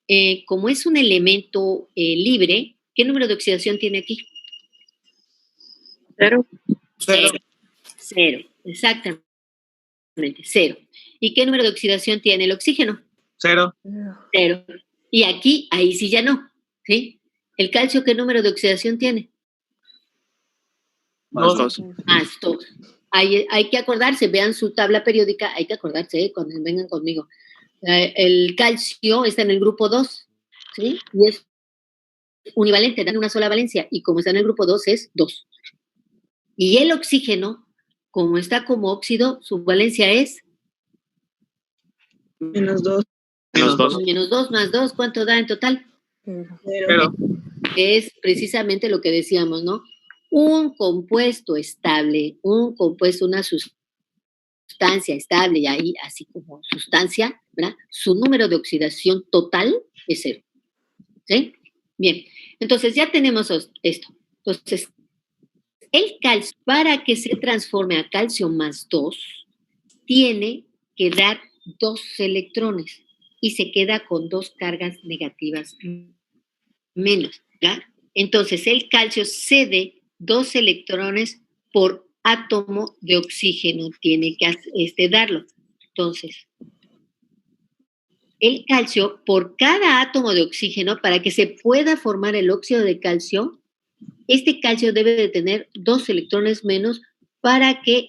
como es un elemento libre, ¿qué número de oxidación tiene aquí? 0. Cero, exactamente, 0. ¿Y qué número de oxidación tiene el oxígeno? 0. 0. Y aquí, ahí sí ya no, ¿sí? ¿El calcio qué número de oxidación tiene? Más 2. Más 2. Hay que acordarse, vean su tabla periódica, hay que acordarse, cuando vengan conmigo. El calcio está en el grupo 2, ¿sí? Y es univalente, dan una sola valencia, y como está en el grupo 2 es 2. Y el oxígeno, como está como óxido, su valencia es Menos 2. Menos 2. menos 2 más 2, ¿cuánto da en total? 0. Es precisamente lo que decíamos, ¿no? Un compuesto estable, una sustancia estable, y ahí así como sustancia, ¿verdad? Su número de oxidación total es 0. ¿Sí? Bien, entonces ya tenemos esto. Entonces, el calcio, para que se transforme a calcio más 2, tiene que dar 2 electrones y se queda con 2 cargas negativas menos, ¿verdad? Entonces, el calcio cede 2 electrones por átomo de oxígeno, tiene que darlo. Entonces, el calcio, por cada átomo de oxígeno, para que se pueda formar el óxido de calcio, este calcio debe de tener 2 electrones menos para que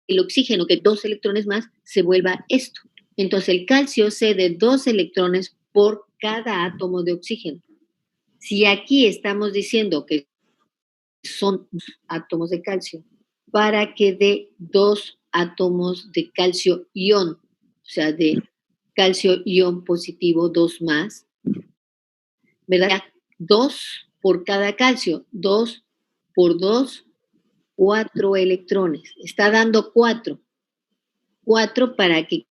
el oxígeno, que 2 electrones más, se vuelva esto. Entonces, el calcio cede 2 electrones por cada átomo de oxígeno. Si aquí estamos diciendo que son átomos de calcio, para que dé 2 átomos de calcio ion, o sea, de calcio ion positivo, 2 más, ¿verdad? 2 por cada calcio, 2 por 2, 4 electrones. Está dando 4. 4 para que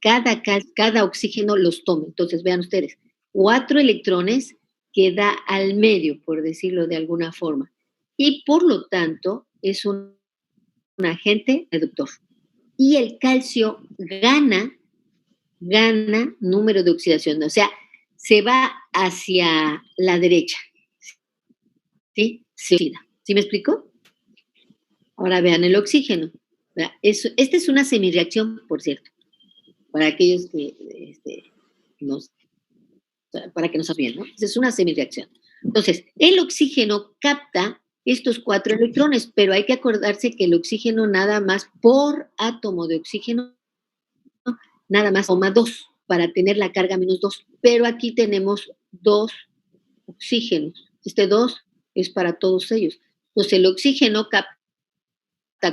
cada oxígeno los tome. Entonces, vean ustedes, 4 electrones queda al medio, por decirlo de alguna forma. Y por lo tanto, es un agente reductor. Y el calcio gana número de oxidación, o sea, se va hacia la derecha. ¿Sí? Se oxida. ¿Sí me explico? Ahora vean el oxígeno. Esta es una semirreacción, por cierto, para aquellos que para que no saben bien, ¿no? Es una semirreacción. Entonces, el oxígeno capta estos 4 electrones, pero hay que acordarse que el oxígeno nada más por átomo de oxígeno, nada más toma 2 para tener la carga -2. Pero aquí tenemos 2 oxígenos. Este 2 es para todos ellos. Entonces, el oxígeno capta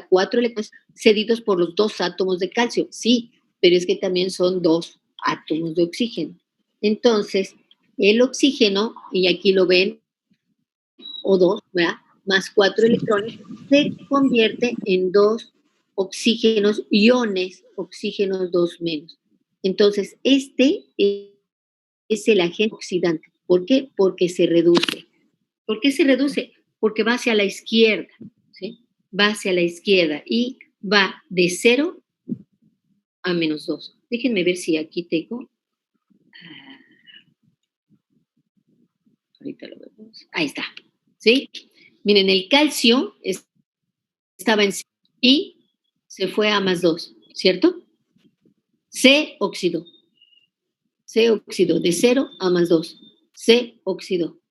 4 electrones cedidos por los 2 átomos de calcio. Sí, pero es que también son 2 átomos de oxígeno. Entonces, el oxígeno, y aquí lo ven, O2, ¿verdad? Más 4 electrones, se convierte en 2 oxígenos, iones, oxígenos 2 menos. Entonces, este es el agente oxidante. ¿Por qué? Porque se reduce. ¿Por qué se reduce? Porque va hacia la izquierda, ¿sí? Va hacia la izquierda y va de 0 a -2. Déjenme ver si aquí tengo. Ahorita lo vemos. Ahí está. ¿Sí? Miren, el calcio estaba en 0 y se fue a +2, ¿cierto? Se oxidó. Se oxidó de 0 a +2. Se oxidó.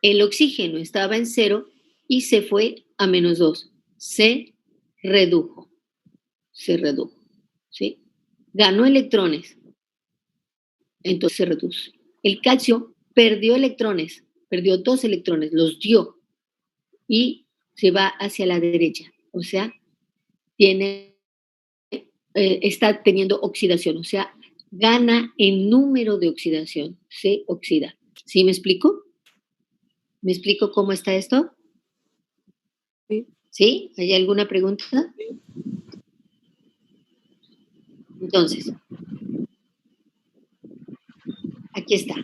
El oxígeno estaba en 0 y se fue a -2. Se redujo. Se redujo. ¿Sí? Ganó electrones. Entonces se reduce. El calcio perdió electrones, perdió 2 electrones, los dio y se va hacia la derecha. O sea, está teniendo oxidación, o sea, gana en número de oxidación, se oxida. ¿Sí me explico? ¿Me explico cómo está esto? Sí. ¿Sí? ¿Hay alguna pregunta? Entonces, aquí está.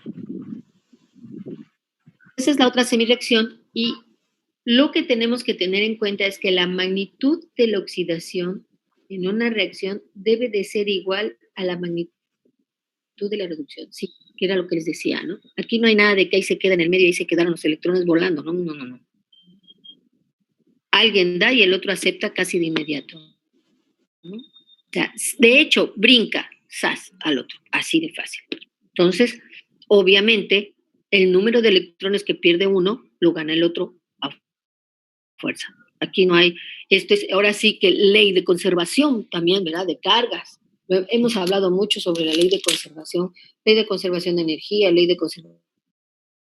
Esa es la otra semirreacción y lo que tenemos que tener en cuenta es que la magnitud de la oxidación en una reacción debe de ser igual a la magnitud de la reducción. Sí, que era lo que les decía, ¿no? Aquí no hay nada de que ahí se queda en el medio y ahí se quedaron los electrones volando. No, no, no, no. Alguien da y el otro acepta casi de inmediato, ¿no? O sea, de hecho, brinca, ¡zas!, al otro, así de fácil. Entonces, obviamente, el número de electrones que pierde uno, lo gana el otro a fuerza. Aquí no hay, esto es ahora sí que ley de conservación también, ¿verdad? De cargas. Hemos hablado mucho sobre la ley de conservación de energía, ley de conservación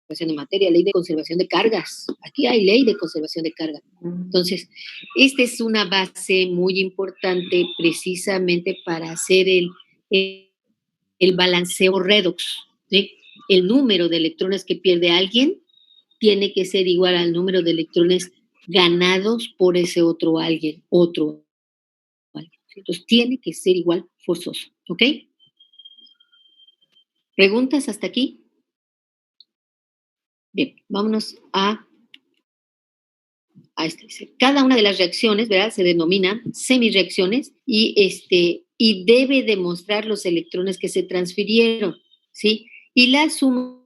de materia, ley de conservación de cargas. Aquí hay ley de conservación de cargas. Entonces, esta es una base muy importante precisamente para hacer el balanceo redox, ¿sí? El número de electrones que pierde alguien tiene que ser igual al número de electrones ganados por ese otro alguien, Entonces, tiene que ser igual forzoso, ¿ok? ¿Preguntas hasta aquí? Bien, vámonos a este. Cada una de las reacciones, ¿verdad?, se denominan semirreacciones y debe demostrar los electrones que se transfirieron, ¿sí? Y la suma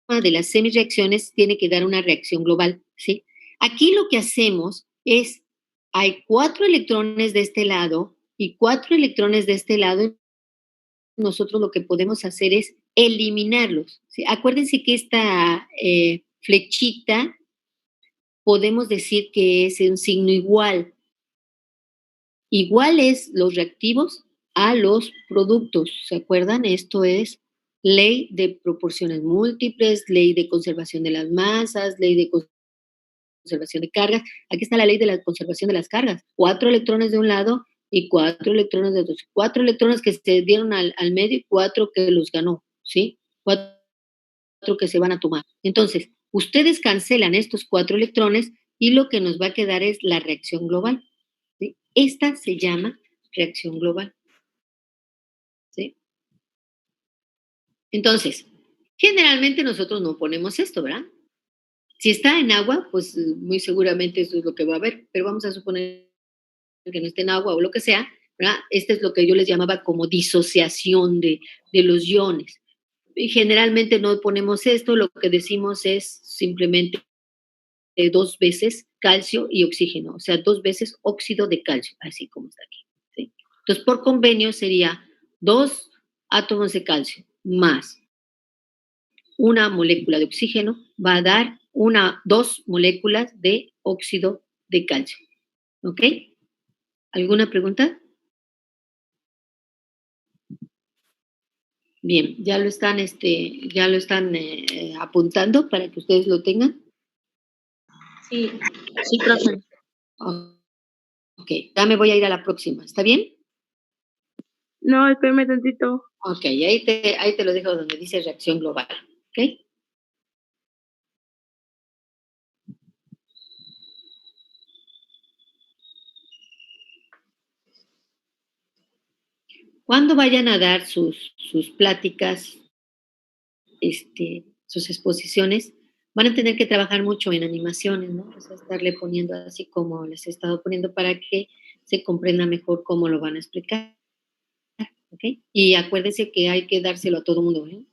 de las semirreacciones tiene que dar una reacción global, ¿sí? Aquí lo que hacemos es, hay 4 electrones de este lado y 4 electrones de este lado. Nosotros lo que podemos hacer es eliminarlos, ¿sí? Acuérdense que esta flechita podemos decir que es un signo igual. Igual es los reactivos a los productos, ¿se acuerdan? Esto es ley de proporciones múltiples, ley de conservación de las masas, ley de conservación de cargas. Aquí está la ley de la conservación de las cargas. 4 electrones de un lado y 4 electrones de otro. 4 electrones que se dieron al medio y 4 que los ganó, ¿sí? 4 que se van a tomar. Entonces, ustedes cancelan estos 4 electrones y lo que nos va a quedar es la reacción global, ¿sí? Esta se llama reacción global. Entonces, generalmente nosotros no ponemos esto, ¿verdad? Si está en agua, pues muy seguramente eso es lo que va a haber, pero vamos a suponer que no esté en agua o lo que sea, ¿verdad? Este es lo que yo les llamaba como disociación de los iones. Y generalmente no ponemos esto, lo que decimos es simplemente 2 veces calcio y oxígeno, o sea, 2 veces óxido de calcio, así como está aquí. ¿Sí? Entonces, por convenio sería 2 átomos de calcio más una molécula de oxígeno va a dar 2 moléculas de óxido de calcio. ¿Ok? ¿Alguna pregunta? Bien, ya lo están apuntando para que ustedes lo tengan. Sí, sí, profe. Ok, ya me voy a ir a la próxima, ¿está bien? No, espérame tantito. Ok, ahí te lo dejo donde dice reacción global, ¿ok? Cuando vayan a dar sus pláticas, sus exposiciones, van a tener que trabajar mucho en animaciones, ¿no? O sea, estarle poniendo así como les he estado poniendo para que se comprenda mejor cómo lo van a explicar, ¿ok? Y acuérdense que hay que dárselo a todo mundo, ¿eh?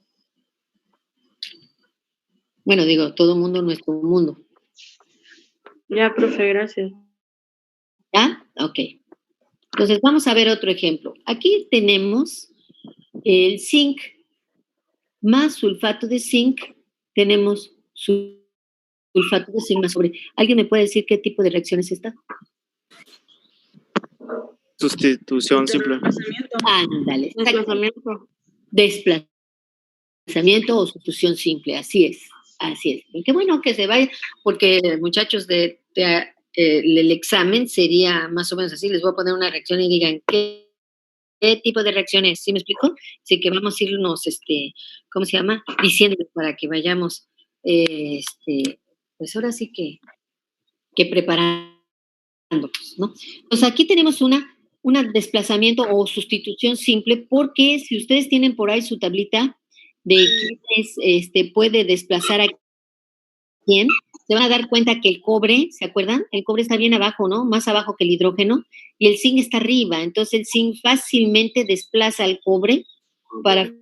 Bueno, digo, todo mundo, nuestro mundo. Ya, profe, gracias. ¿Ya? Ok. Entonces, vamos a ver otro ejemplo. Aquí tenemos el zinc más sulfato de zinc, tenemos sulfato de zinc más sobre. ¿Alguien me puede decir qué tipo de reacción es esta? Sustitución simple. Ándale. Desplazamiento. Desplazamiento o sustitución simple, así es. Así es. Qué bueno que se vaya, porque muchachos, el examen sería más o menos así. Les voy a poner una reacción y digan, ¿qué tipo de reacción es? ¿Sí me explico? Así que vamos a irnos, ¿cómo se llama? Diciendo para que vayamos, pues ahora sí que preparándonos, ¿no? Pues aquí tenemos un desplazamiento o sustitución simple, porque si ustedes tienen por ahí su tablita de quiénes puede desplazar a quién, se van a dar cuenta que el cobre, ¿se acuerdan? El cobre está bien abajo, ¿no? Más abajo que el hidrógeno, y el zinc está arriba. Entonces el zinc fácilmente desplaza al cobre para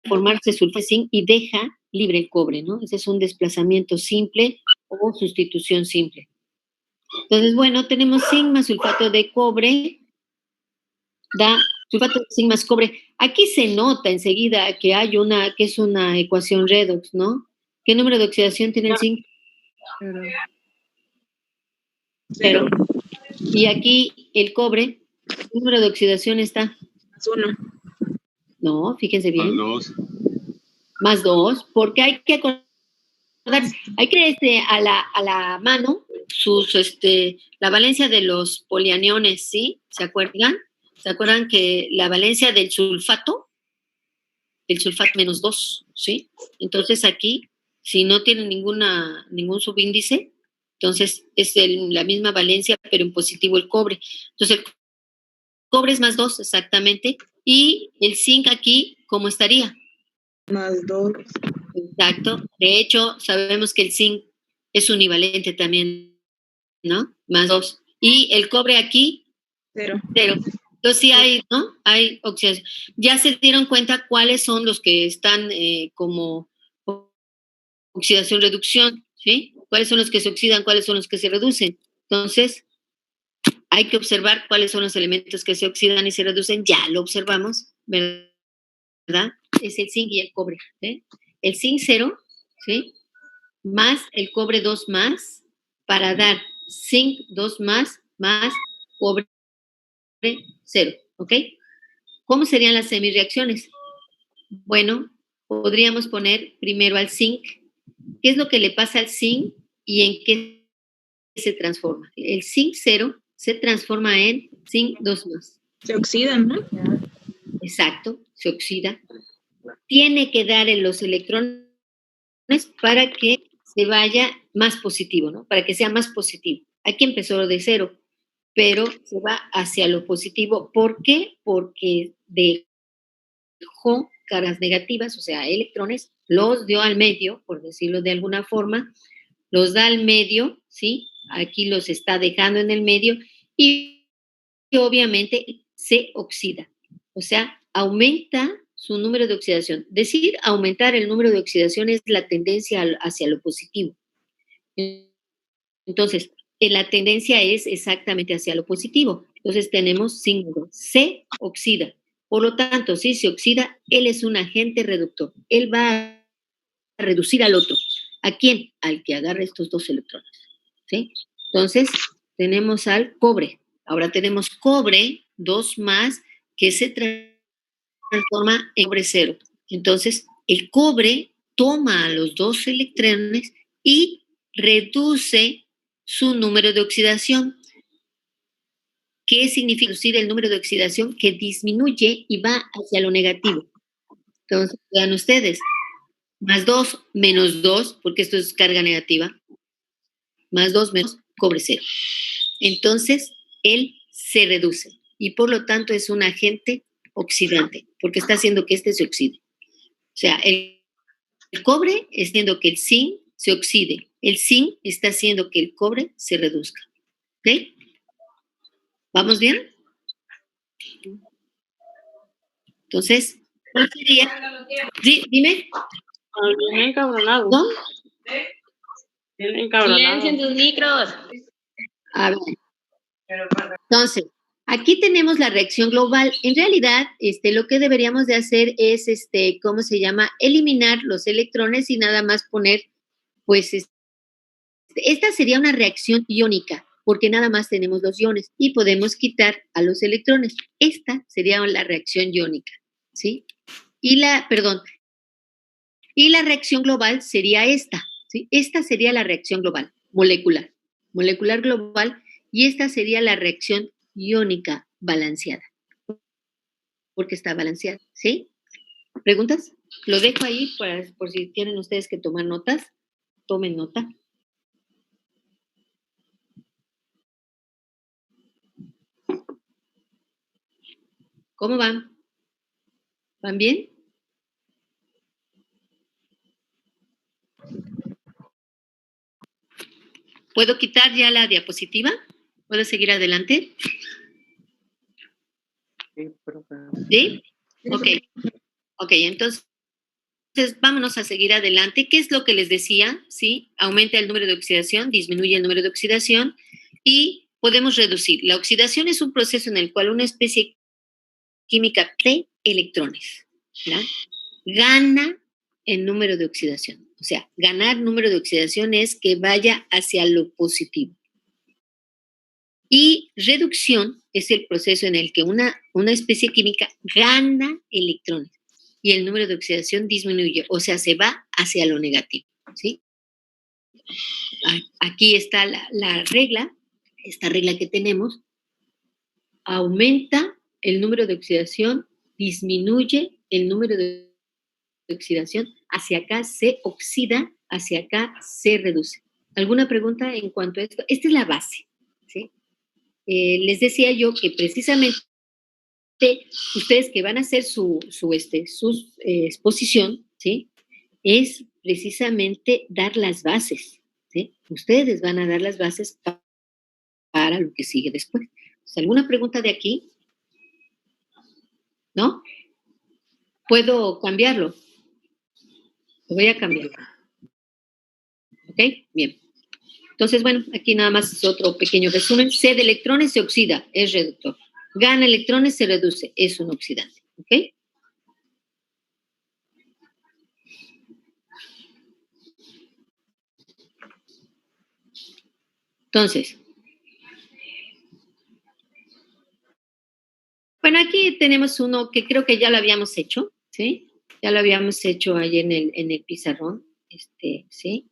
formarse sulfato de zinc y deja libre el cobre, ¿no? Ese es un desplazamiento simple o sustitución simple. Entonces, bueno, tenemos zinc más sulfato de cobre, da sulfato de zinc más cobre. Aquí se nota enseguida que que es una ecuación redox, ¿no? ¿Qué número de oxidación tiene el zinc? 0. Y aquí el cobre, ¿qué número de oxidación está? +1. No, fíjense bien. Más 2. +2, porque hay que acordar, hay que a la mano la valencia de los polianiones, ¿sí? ¿Se acuerdan? ¿Se acuerdan que la valencia del sulfato -2, ¿sí? Entonces aquí, si no tiene ningún subíndice, entonces es la misma valencia, pero en positivo el cobre. Entonces el cobre es +2, exactamente, y el zinc aquí, ¿cómo estaría? +2. Exacto. De hecho, sabemos que el zinc es univalente también, ¿no? +2. Y el cobre aquí, 0. Entonces sí hay, ¿no? Hay oxidación. Ya se dieron cuenta cuáles son los que están como oxidación-reducción, ¿sí? ¿Cuáles son los que se oxidan, cuáles son los que se reducen? Entonces, hay que observar cuáles son los elementos que se oxidan y se reducen. Ya lo observamos, ¿verdad? Es el zinc y el cobre, ¿sí? El zinc 0, ¿sí? Más el cobre 2 más, para dar zinc 2 más cobre 0, ¿ok? ¿Cómo serían las semirreacciones? Bueno, podríamos poner primero al zinc. ¿Qué es lo que le pasa al zinc y en qué se transforma? El zinc 0 se transforma en zinc 2 más. Se oxidan, ¿no? Exacto, se oxida. Tiene que dar en los electrones para que se vaya más positivo, ¿no? Para que sea más positivo. Aquí empezó de 0, pero se va hacia lo positivo. ¿Por qué? Porque dejó caras negativas, o sea, electrones, los dio al medio, por decirlo de alguna forma, los da al medio, ¿sí? Aquí los está dejando en el medio y obviamente se oxida, o sea, aumenta su número de oxidación. Decir aumentar el número de oxidación es la tendencia hacia lo positivo. Entonces, la tendencia es exactamente hacia lo positivo. Entonces tenemos signo, se oxida. Por lo tanto, si se oxida, él es un agente reductor. Él va a reducir al otro. ¿A quién? Al que agarre estos dos electrones. ¿Sí? Entonces, tenemos al cobre. Ahora tenemos cobre, 2 más, que se transforma en cobre 0. Entonces, el cobre toma a los dos electrones y reduce su número de oxidación. ¿Qué significa reducir el número de oxidación? Que disminuye y va hacia lo negativo. Entonces, vean ustedes, más 2 menos 2, porque esto es carga negativa, más 2 menos cobre 0. Entonces, él se reduce y por lo tanto es un agente oxidante, porque está haciendo que este se oxide. O sea, el cobre está haciendo que el zinc se oxide. El zinc está haciendo que el cobre se reduzca. ¿Ok? ¿Vamos bien? Entonces, ¿cuál sería? Sí, dime. Bien encabronado. ¿No? Bien encabronado. Silencien sus micros. A ver. Entonces, aquí tenemos la reacción global. En realidad, lo que deberíamos de hacer es, ¿cómo se llama? Eliminar los electrones y nada más poner, pues, esta sería una reacción iónica, porque nada más tenemos los iones y podemos quitar a los electrones. Esta sería la reacción iónica, ¿sí? Y la reacción global sería esta, ¿sí? Esta sería la reacción global, molecular global, y esta sería la reacción iónica balanceada, porque está balanceada, ¿sí? ¿Preguntas? Lo dejo ahí por si tienen ustedes que tomar notas, tomen nota. ¿Cómo van? ¿Van bien? ¿Puedo quitar ya la diapositiva? ¿Puedo seguir adelante? ¿Sí? Ok, entonces vámonos a seguir adelante. ¿Qué es lo que les decía? ¿Sí? Aumenta el número de oxidación, disminuye el número de oxidación y podemos reducir. La oxidación es un proceso en el cual una especie química de electrones, ¿verdad? Gana el número de oxidación. O sea, ganar número de oxidación es que vaya hacia lo positivo. Y reducción es el proceso en el que una especie química gana electrones y el número de oxidación disminuye, o sea, se va hacia lo negativo, ¿sí? Aquí está la regla, esta regla que tenemos, aumenta el número de oxidación, disminuye el número de oxidación, hacia acá se oxida, hacia acá se reduce. ¿Alguna pregunta en cuanto a esto? Esta es la base, ¿sí? Les decía yo que precisamente ustedes que van a hacer su exposición, ¿sí? Es precisamente dar las bases, ¿sí? Ustedes van a dar las bases para lo que sigue después. ¿Alguna pregunta de aquí? ¿No? ¿Puedo cambiarlo? Lo voy a cambiar. ¿Ok? Bien. Entonces, bueno, aquí nada más es otro pequeño resumen. C de electrones se oxida, es reductor. Gana electrones, se reduce, es un oxidante. ¿Ok? Entonces, bueno, aquí tenemos uno que creo que ya lo habíamos hecho, ¿sí? Ya lo habíamos hecho ahí en el pizarrón, ¿sí?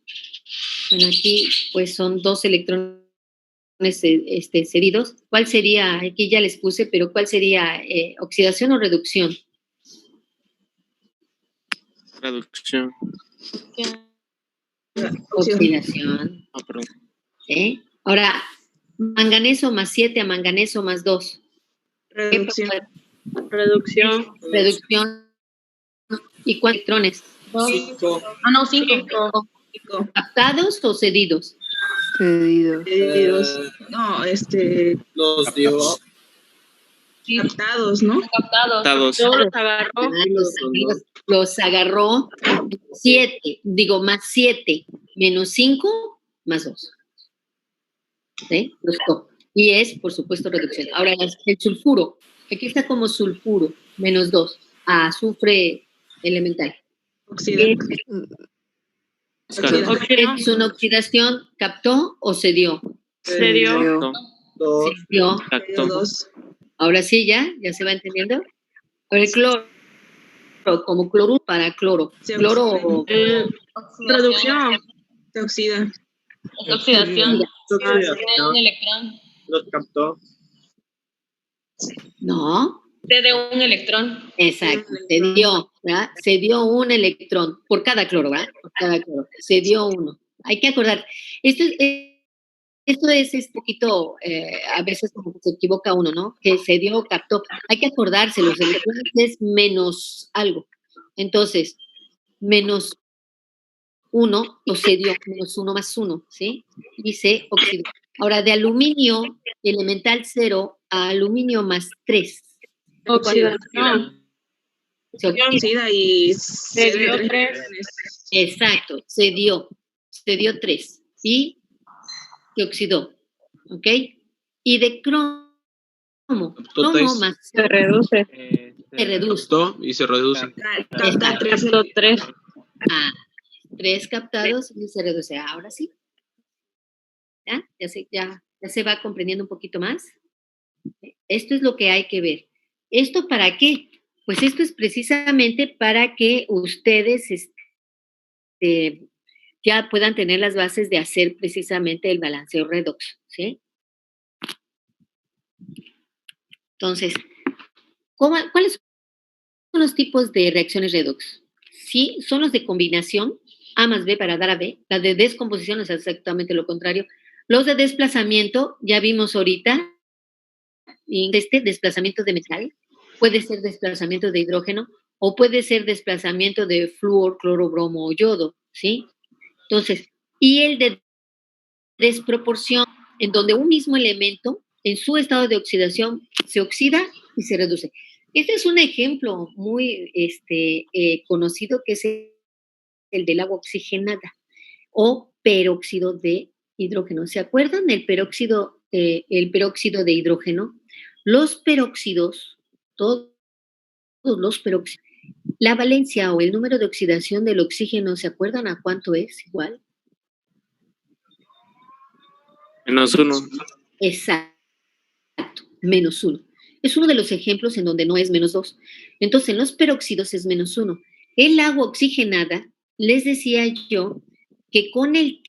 Bueno, aquí pues son 2 electrones cedidos. ¿Cuál sería? Aquí ya les puse, pero ¿cuál sería? ¿Oxidación o reducción? Reducción. Oxidación. Ah, perdón. ¿Sí? Ahora, manganeso más 7 a manganeso más 2. Reducción. Reducción. Reducción. ¿Y cuántos electrones? 5. Ah, no, 5. ¿Captados o cedidos? Cedidos. No, Los dio. captados, ¿no? Captados. Captados. Luego los agarró. Los agarró 7, más 7, menos 5, más 2. ¿Sí? Los toma. Y es, por supuesto, reducción. Ahora, el sulfuro. Aquí está como sulfuro, menos 2. Azufre elemental. ¿Es una oxidación? ¿Captó o cedió? Se dio. Dos. Cedió. Captó. Ahora sí, ¿ya se va entendiendo? Ahora el cloro, como cloruro para cloro. Cloro. Reducción. Se oxida. Es oxidación. Oxidación. Un electrón. Los captó. No. Te dio un electrón. Exacto, se dio, ¿verdad? Se dio un electrón por cada cloro, ¿verdad? Por cada cloro. Se dio uno. Hay que acordar. Esto es poquito, a veces como que se equivoca uno, ¿no? Que se dio, captó. Hay que acordarse, los electrones es menos algo. Entonces, menos 1, o se dio menos 1 más 1, ¿sí? Y se oxidó. Ahora, de aluminio elemental 0 a aluminio más 3. Oxidación. Se oxida y se dio 3. Exacto, se dio 3 y se oxidó, ¿ok? Y de cromo más se reduce. Se reduce. Captó y se reduce. Capta 3. 3 captados y se reduce. Ahora sí. ¿Ya se va comprendiendo un poquito más? Esto es lo que hay que ver. ¿Esto para qué? Pues esto es precisamente para que ustedes ya puedan tener las bases de hacer precisamente el balanceo redox, ¿sí? Entonces, ¿cuáles son los tipos de reacciones redox? Sí, son los de combinación, A más B para dar a B. La de descomposición es exactamente lo contrario. Los de desplazamiento, ya vimos ahorita, desplazamiento de metal, puede ser desplazamiento de hidrógeno o puede ser desplazamiento de flúor, cloro, bromo o yodo, ¿sí? Entonces, y el de desproporción, en donde un mismo elemento en su estado de oxidación se oxida y se reduce. Este es un ejemplo muy conocido que es el del agua oxigenada o peróxido de hidrógeno. ¿Se acuerdan del peróxido de hidrógeno? Los peróxidos, todos los peróxidos, la valencia o el número de oxidación del oxígeno, ¿se acuerdan a cuánto es igual? -1. Exacto, -1. Es uno de los ejemplos en donde no es -2. Entonces, en los peróxidos es -1. El agua oxigenada, les decía yo, que con el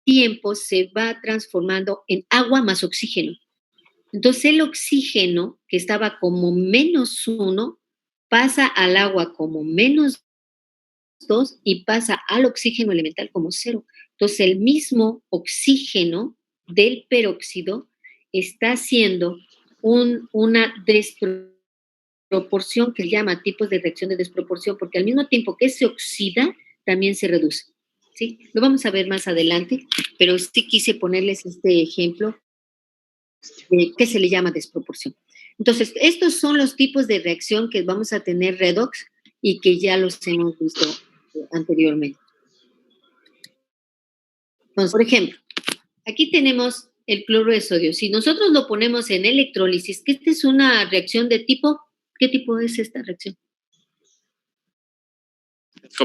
tiempo se va transformando en agua más oxígeno. Entonces, el oxígeno, que estaba como -1, pasa al agua como -2 y pasa al oxígeno elemental como 0. Entonces, el mismo oxígeno del peróxido está haciendo una desproporción que se llama tipos de reacción de desproporción, porque al mismo tiempo que se oxida, también se reduce. ¿Sí? Lo vamos a ver más adelante, pero sí quise ponerles este ejemplo que se le llama desproporción. Entonces, estos son los tipos de reacción que vamos a tener redox y que ya los hemos visto anteriormente. Entonces, por ejemplo, aquí tenemos el cloro de sodio. Si nosotros lo ponemos en electrólisis, que esta es una reacción de tipo, ¿qué tipo es esta reacción?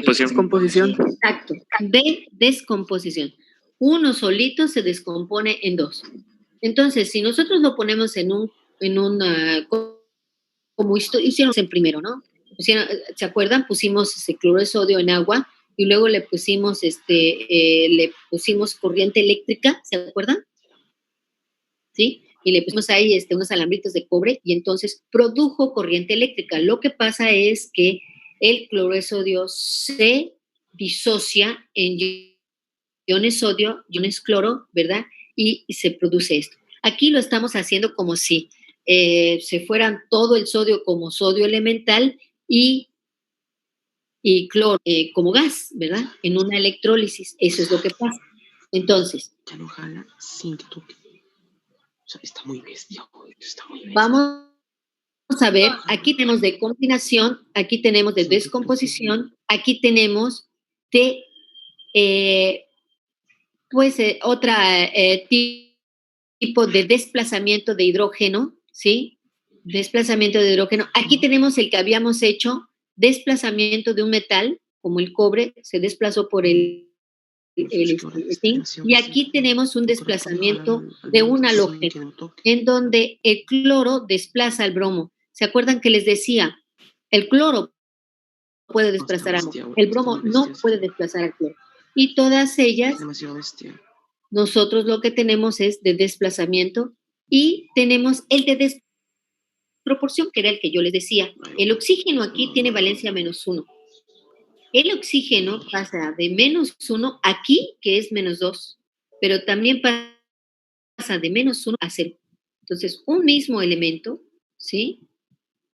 Descomposición. Exacto, de descomposición. Uno solito se descompone en 2. Entonces, si nosotros lo ponemos como hicieron en primero, ¿no? ¿Se acuerdan? Pusimos cloro de sodio en agua y luego le pusimos corriente eléctrica, ¿se acuerdan? ¿Sí? Y le pusimos ahí unos alambritos de cobre y entonces produjo corriente eléctrica. Lo que pasa es que el cloro de sodio se disocia en iones sodio, iones cloro, ¿verdad? Y se produce esto. Aquí lo estamos haciendo como si se fueran todo el sodio como sodio elemental y y cloro como gas, ¿verdad? En una electrólisis. Eso es lo que pasa. Entonces, Ya no jala sin que toque. O sea, está muy bestia. Vamos a ver, aquí tenemos de combinación, aquí tenemos de descomposición, aquí tenemos de, otra tipo de desplazamiento de hidrógeno, ¿sí? Desplazamiento de hidrógeno. Aquí tenemos el que habíamos hecho, desplazamiento de un metal, como el cobre, se desplazó por el zinc, y aquí tenemos un desplazamiento de un halógeno, en donde el cloro desplaza al bromo. ¿Se acuerdan que les decía? El cloro puede desplazar al bromo, el bromo no puede desplazar al cloro. Y todas ellas, nosotros lo que tenemos es de desplazamiento y tenemos el de desproporción, que era el que yo les decía. El oxígeno aquí tiene valencia -1. El oxígeno pasa de -1 aquí, que es -2, pero también pasa de -1 a 0. Entonces, un mismo elemento, ¿sí?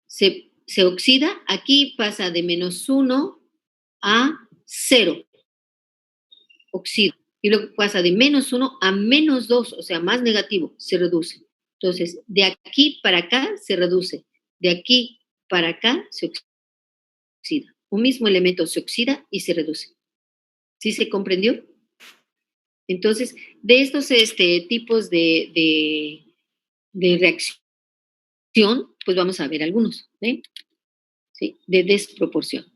Se oxida, aquí pasa de -1 a 0, oxida. Y luego pasa de -1 a -2, o sea, más negativo, se reduce. Entonces, de aquí para acá se reduce, de aquí para acá se oxida. Un mismo elemento se oxida y se reduce. ¿Sí se comprendió? Entonces, de estos tipos de reacción, pues vamos a ver algunos, ¿sí? De desproporción.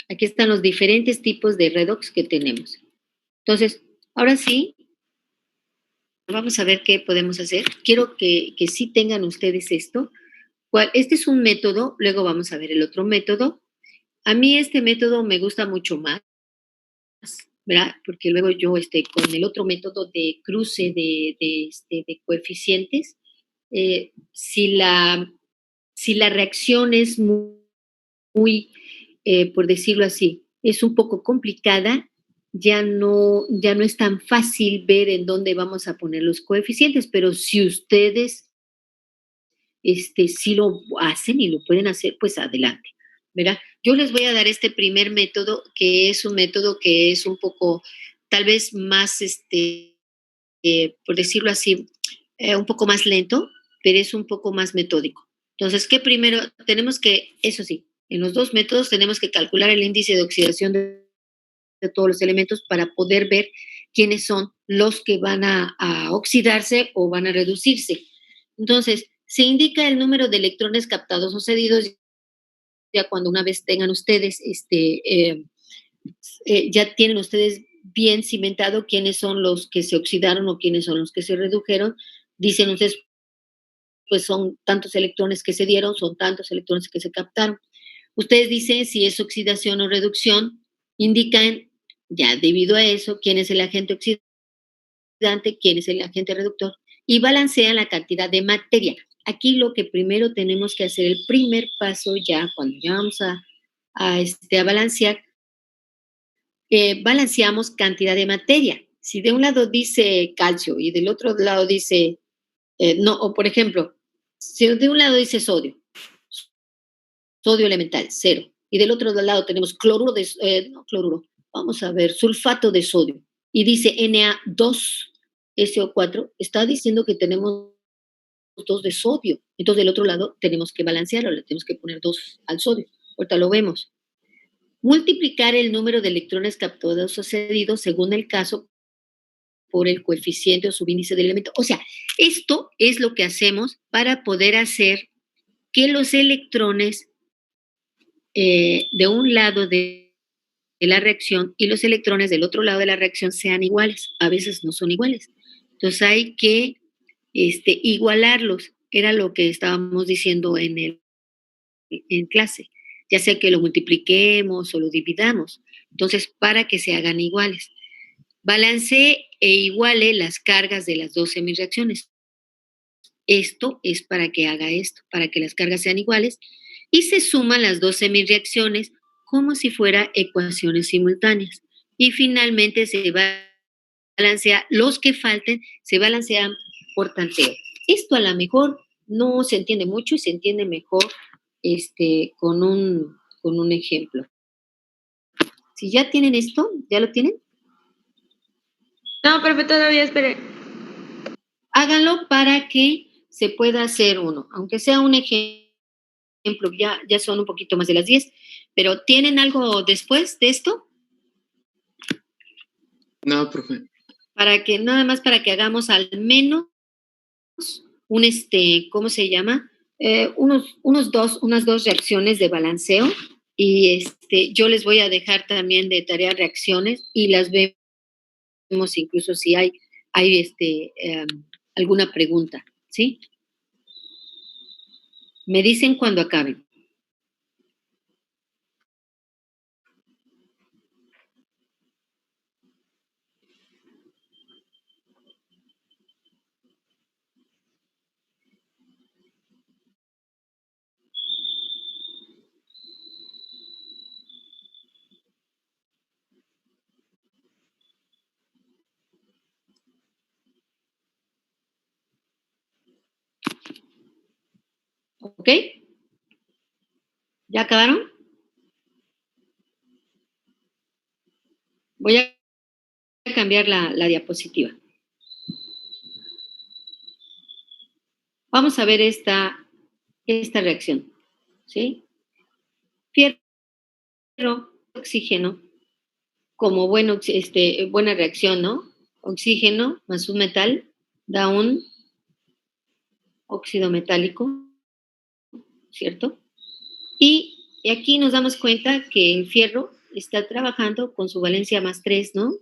Aquí están los diferentes tipos de redox que tenemos. Entonces, ahora sí, vamos a ver qué podemos hacer. Quiero que sí tengan ustedes esto. Este es un método, luego vamos a ver el otro método. A mí este método me gusta mucho más, ¿verdad? Porque luego yo con el otro método de cruce de coeficientes, si la reacción es muy por decirlo así, es un poco complicada, ya no es tan fácil ver en dónde vamos a poner los coeficientes, pero si ustedes sí lo hacen y lo pueden hacer, pues adelante, ¿verdad? Yo les voy a dar este primer método, que es un método que es un poco, tal vez más, por decirlo así, un poco más lento, pero es un poco más metódico. Entonces, ¿qué primero? Tenemos que, eso sí, en los dos métodos tenemos que calcular el índice de oxidación de todos los elementos para poder ver quiénes son los que van a oxidarse o van a reducirse. Entonces, se indica el número de electrones captados o cedidos ya cuando una vez tengan ustedes, ya tienen ustedes bien cimentado quiénes son los que se oxidaron o quiénes son los que se redujeron. Dicen ustedes, pues son tantos electrones que se dieron, son tantos electrones que se captaron. Ustedes dicen si es oxidación o reducción, indican ya debido a eso quién es el agente oxidante, quién es el agente reductor y balancean la cantidad de materia. Aquí lo que primero tenemos que hacer, el primer paso ya, cuando ya vamos a balancear, balanceamos cantidad de materia. Si de un lado dice calcio y del otro lado dice, no, o por ejemplo, si de un lado dice sodio elemental, 0, y del otro lado tenemos cloruro vamos a ver, sulfato de sodio, y dice Na2SO4, está diciendo que tenemos 2 de sodio. Entonces, del otro lado tenemos que balancearlo, le tenemos que poner 2 al sodio. Ahorita lo vemos. Multiplicar el número de electrones captados o cedidos según el caso por el coeficiente o subíndice del elemento. O sea, esto es lo que hacemos para poder hacer que los electrones de un lado de la reacción y los electrones del otro lado de la reacción sean iguales. A veces no son iguales. Entonces hay que igualarlos. Era lo que estábamos diciendo en clase. Ya sea que lo multipliquemos o lo dividamos. Entonces, para que se hagan iguales. Balancee e iguale las cargas de las dos semireacciones. Esto es para que haga esto, para que las cargas sean iguales. Y se suman las dos semireacciones como si fuera ecuaciones simultáneas. Y finalmente se balancea, los que falten se balancean por tanteo. Esto a lo mejor no se entiende mucho y se entiende mejor con un ejemplo. Si ya tienen esto, ¿ya lo tienen? No, profe, todavía espere. Háganlo para que se pueda hacer uno, aunque sea un ejemplo, ya son un poquito más de las 10, pero ¿tienen algo después de esto? No, profe. Nada más para que hagamos al menos ¿cómo se llama? Unas dos reacciones de balanceo, y yo les voy a dejar también de tarea reacciones y las vemos incluso si hay alguna pregunta, ¿sí? Me dicen cuando acaben. ¿Ok? ¿Ya acabaron? Voy a cambiar la diapositiva. Vamos a ver esta reacción, ¿sí? Fierro, oxígeno, como buena reacción, ¿no? Oxígeno más un metal da un óxido metálico, ¿cierto? Y aquí nos damos cuenta que el fierro está trabajando con su valencia más 3, ¿no?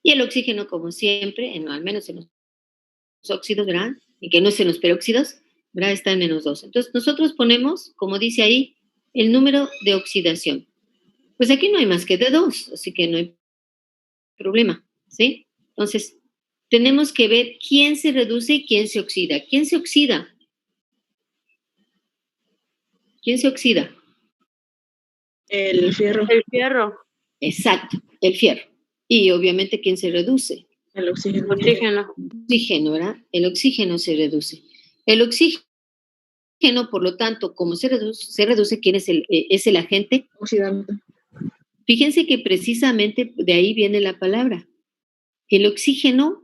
Y el oxígeno, como siempre, al menos en los óxidos, ¿verdad? Y que no es en los peróxidos, ¿verdad? Está en menos 2. Entonces, nosotros ponemos, como dice ahí, el número de oxidación. Pues aquí no hay más que de 2, así que no hay problema, ¿sí? Entonces, tenemos que ver quién se reduce y quién se oxida. ¿Quién se oxida? ¿Quién se oxida? El fierro. El fierro. Exacto, el fierro. Y obviamente, ¿quién se reduce? El oxígeno. El oxígeno. Oxígeno, ¿verdad? El oxígeno se reduce. El oxígeno, por lo tanto, como se reduce, ¿quién es el agente? Oxidante. Fíjense que precisamente de ahí viene la palabra. El oxígeno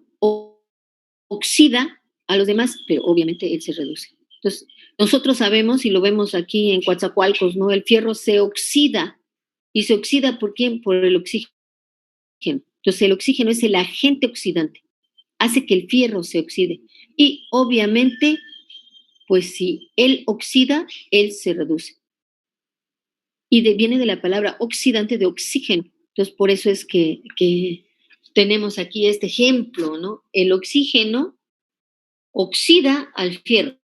oxida a los demás, pero obviamente él se reduce. Entonces, nosotros sabemos, y lo vemos aquí en Coatzacoalcos, ¿no? El fierro se oxida. ¿Y se oxida por quién? Por el oxígeno. Entonces, el oxígeno es el agente oxidante. Hace que el fierro se oxide. Y obviamente, pues si él oxida, él se reduce. Y viene de la palabra oxidante, de oxígeno. Entonces, por eso es que tenemos aquí este ejemplo, ¿no? El oxígeno oxida al fierro,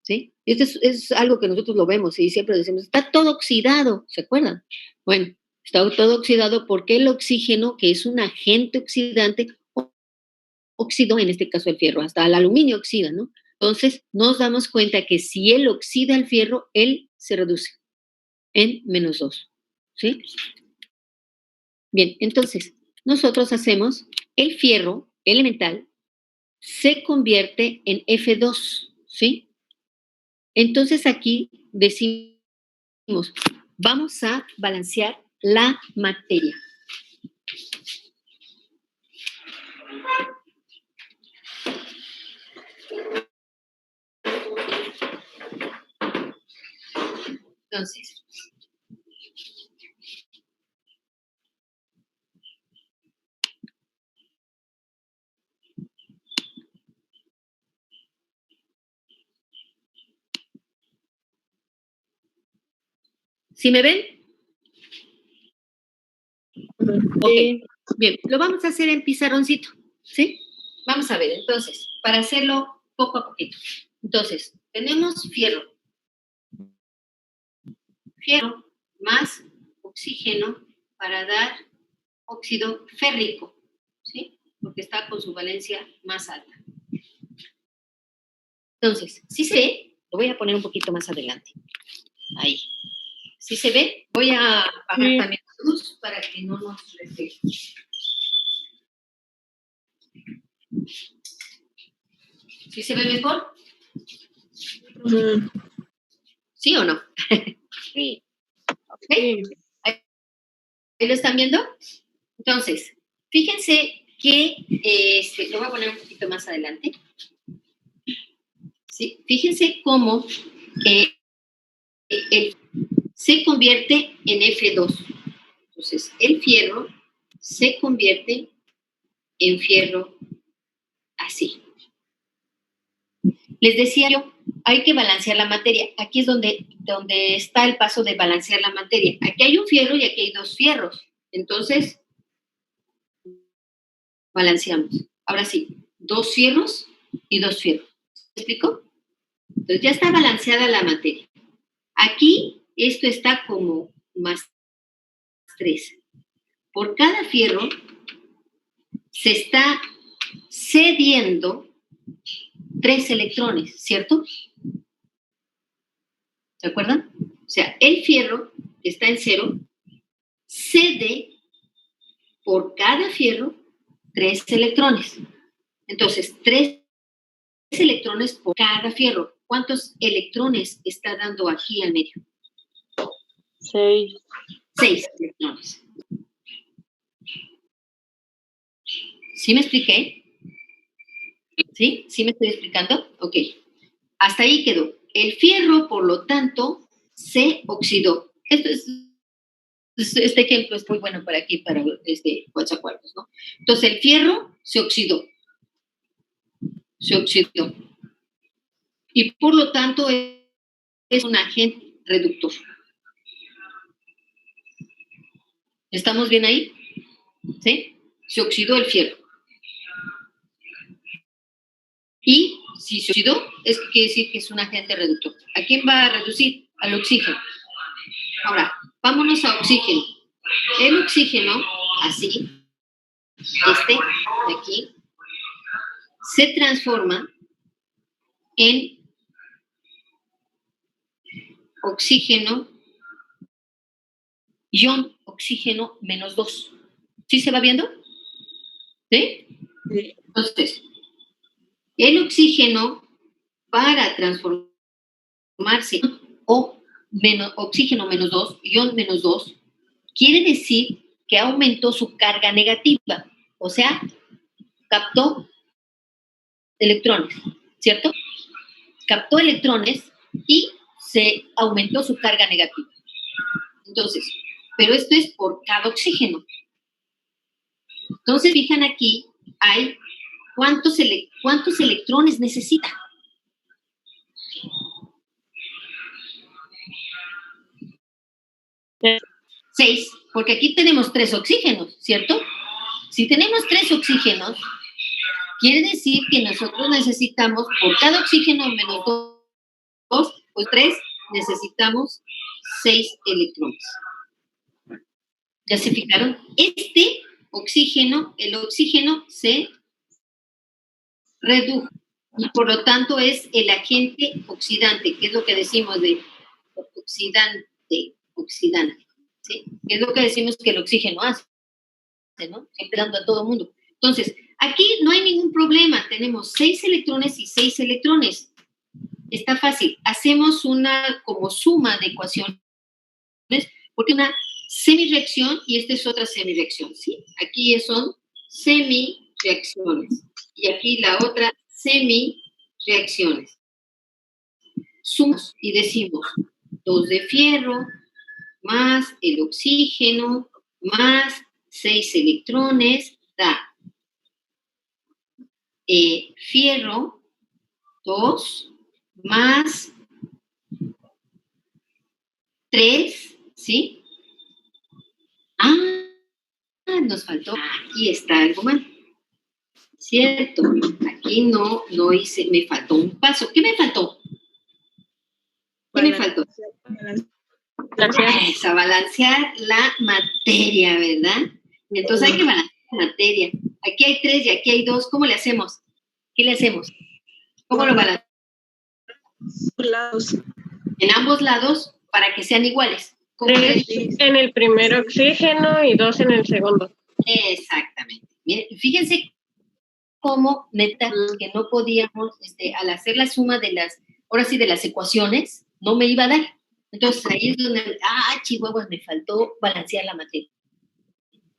¿sí? Esto es algo que nosotros lo vemos y siempre decimos, está todo oxidado, ¿se acuerdan? Bueno, está todo oxidado porque el oxígeno, que es un agente oxidante, oxidó, en este caso el fierro, hasta el aluminio oxida, ¿no? Entonces, nos damos cuenta que si él oxida el fierro, él se reduce en menos 2, ¿sí? Bien, entonces, nosotros hacemos el fierro elemental, se convierte en F2, ¿sí? Entonces aquí decimos, vamos a balancear la materia. Entonces, ¿sí me ven? Ok, bien, lo vamos a hacer en pizarroncito, ¿sí? Vamos a ver, entonces, para hacerlo poco a poquito. Entonces, tenemos fierro más oxígeno para dar óxido férrico, ¿sí? Porque está con su valencia más alta. Entonces, si se ve, lo voy a poner un poquito más adelante. Ahí. Si se ve, voy a apagar también la luz para que no nos refleje. ¿Sí se ve mejor? ¿Sí o no? Sí. ¿Ok? lo están viendo? Entonces, fíjense que, lo voy a poner un poquito más adelante. ¿Sí? Fíjense cómo se convierte en F2. Entonces, el fierro se convierte en fierro así. Les decía yo, hay que balancear la materia. Aquí es donde está el paso de balancear la materia. Aquí hay un fierro y aquí hay dos fierros. Entonces, balanceamos. Ahora sí, dos fierros y dos fierros. ¿Me explico? Entonces, ya está balanceada la materia. Aquí, esto está como más 3. Por cada fierro se está cediendo 3 electrones, ¿cierto? ¿Se acuerdan? O sea, el fierro que está en 0 cede por cada fierro 3 electrones. Entonces, 3 electrones por cada fierro. ¿Cuántos electrones está dando aquí al medio? 6. 6 electrones. ¿Sí me expliqué? ¿Sí? ¿Sí me estoy explicando? Ok. Hasta ahí quedó. El fierro, por lo tanto, se oxidó. Este ejemplo es muy bueno para aquí, para cuartos, ¿no? Entonces, el fierro se oxidó. Se oxidó. Y por lo tanto, es un agente reductor. ¿Estamos bien ahí? ¿Sí? Se oxidó el fierro. Y si se oxidó, es que quiere decir que es un agente reductor. ¿A quién va a reducir? Al oxígeno. Ahora, vámonos a oxígeno. El oxígeno, así, de aquí, se transforma en oxígeno, ion oxígeno -2. ¿Sí se va viendo? ¿Sí? Sí. Entonces, el oxígeno, para transformarse oxígeno -2, ion -2, quiere decir que aumentó su carga negativa, o sea, captó electrones, ¿cierto? Captó electrones y se aumentó su carga negativa. Entonces, pero esto es por cada oxígeno. Entonces, fijan aquí, hay cuántos electrones necesita. 6, porque aquí tenemos 3 oxígenos, ¿cierto? Si tenemos 3 oxígenos, quiere decir que nosotros necesitamos, por cada oxígeno -2, pues 3, necesitamos 6 electrones. ¿Ya se fijaron? Este oxígeno, el oxígeno se redujo y por lo tanto es el agente oxidante, que es lo que decimos de oxidante, ¿sí? Que es lo que decimos que el oxígeno hace, ¿no? Siempre dando a todo mundo. Entonces, aquí no hay ningún problema, tenemos 6 electrones y 6 electrones. Está fácil, hacemos una como suma de ecuaciones, porque una semireacción y esta es otra semireacción, ¿sí? Aquí son semireacciones y aquí la otra semireacciones. Sumamos y decimos 2 de fierro más el oxígeno más 6 electrones da fierro 2 más 3, ¿sí? Nos faltó, aquí está algo mal. Cierto, aquí no hice, me faltó un paso. ¿Qué me faltó? ¿Qué me faltó? A balancear la materia, ¿verdad? Entonces hay que balancear la materia. Aquí hay 3 y aquí hay 2. ¿Cómo le hacemos? ¿Qué le hacemos? ¿Cómo lo balanceamos? En ambos lados para que sean iguales. 3 en el primer oxígeno y 2 en el segundo. Exactamente. Miren, fíjense cómo, neta, que no podíamos, al hacer la suma de las ecuaciones, no me iba a dar. Entonces ahí es donde, chihuahuas, me faltó balancear la materia.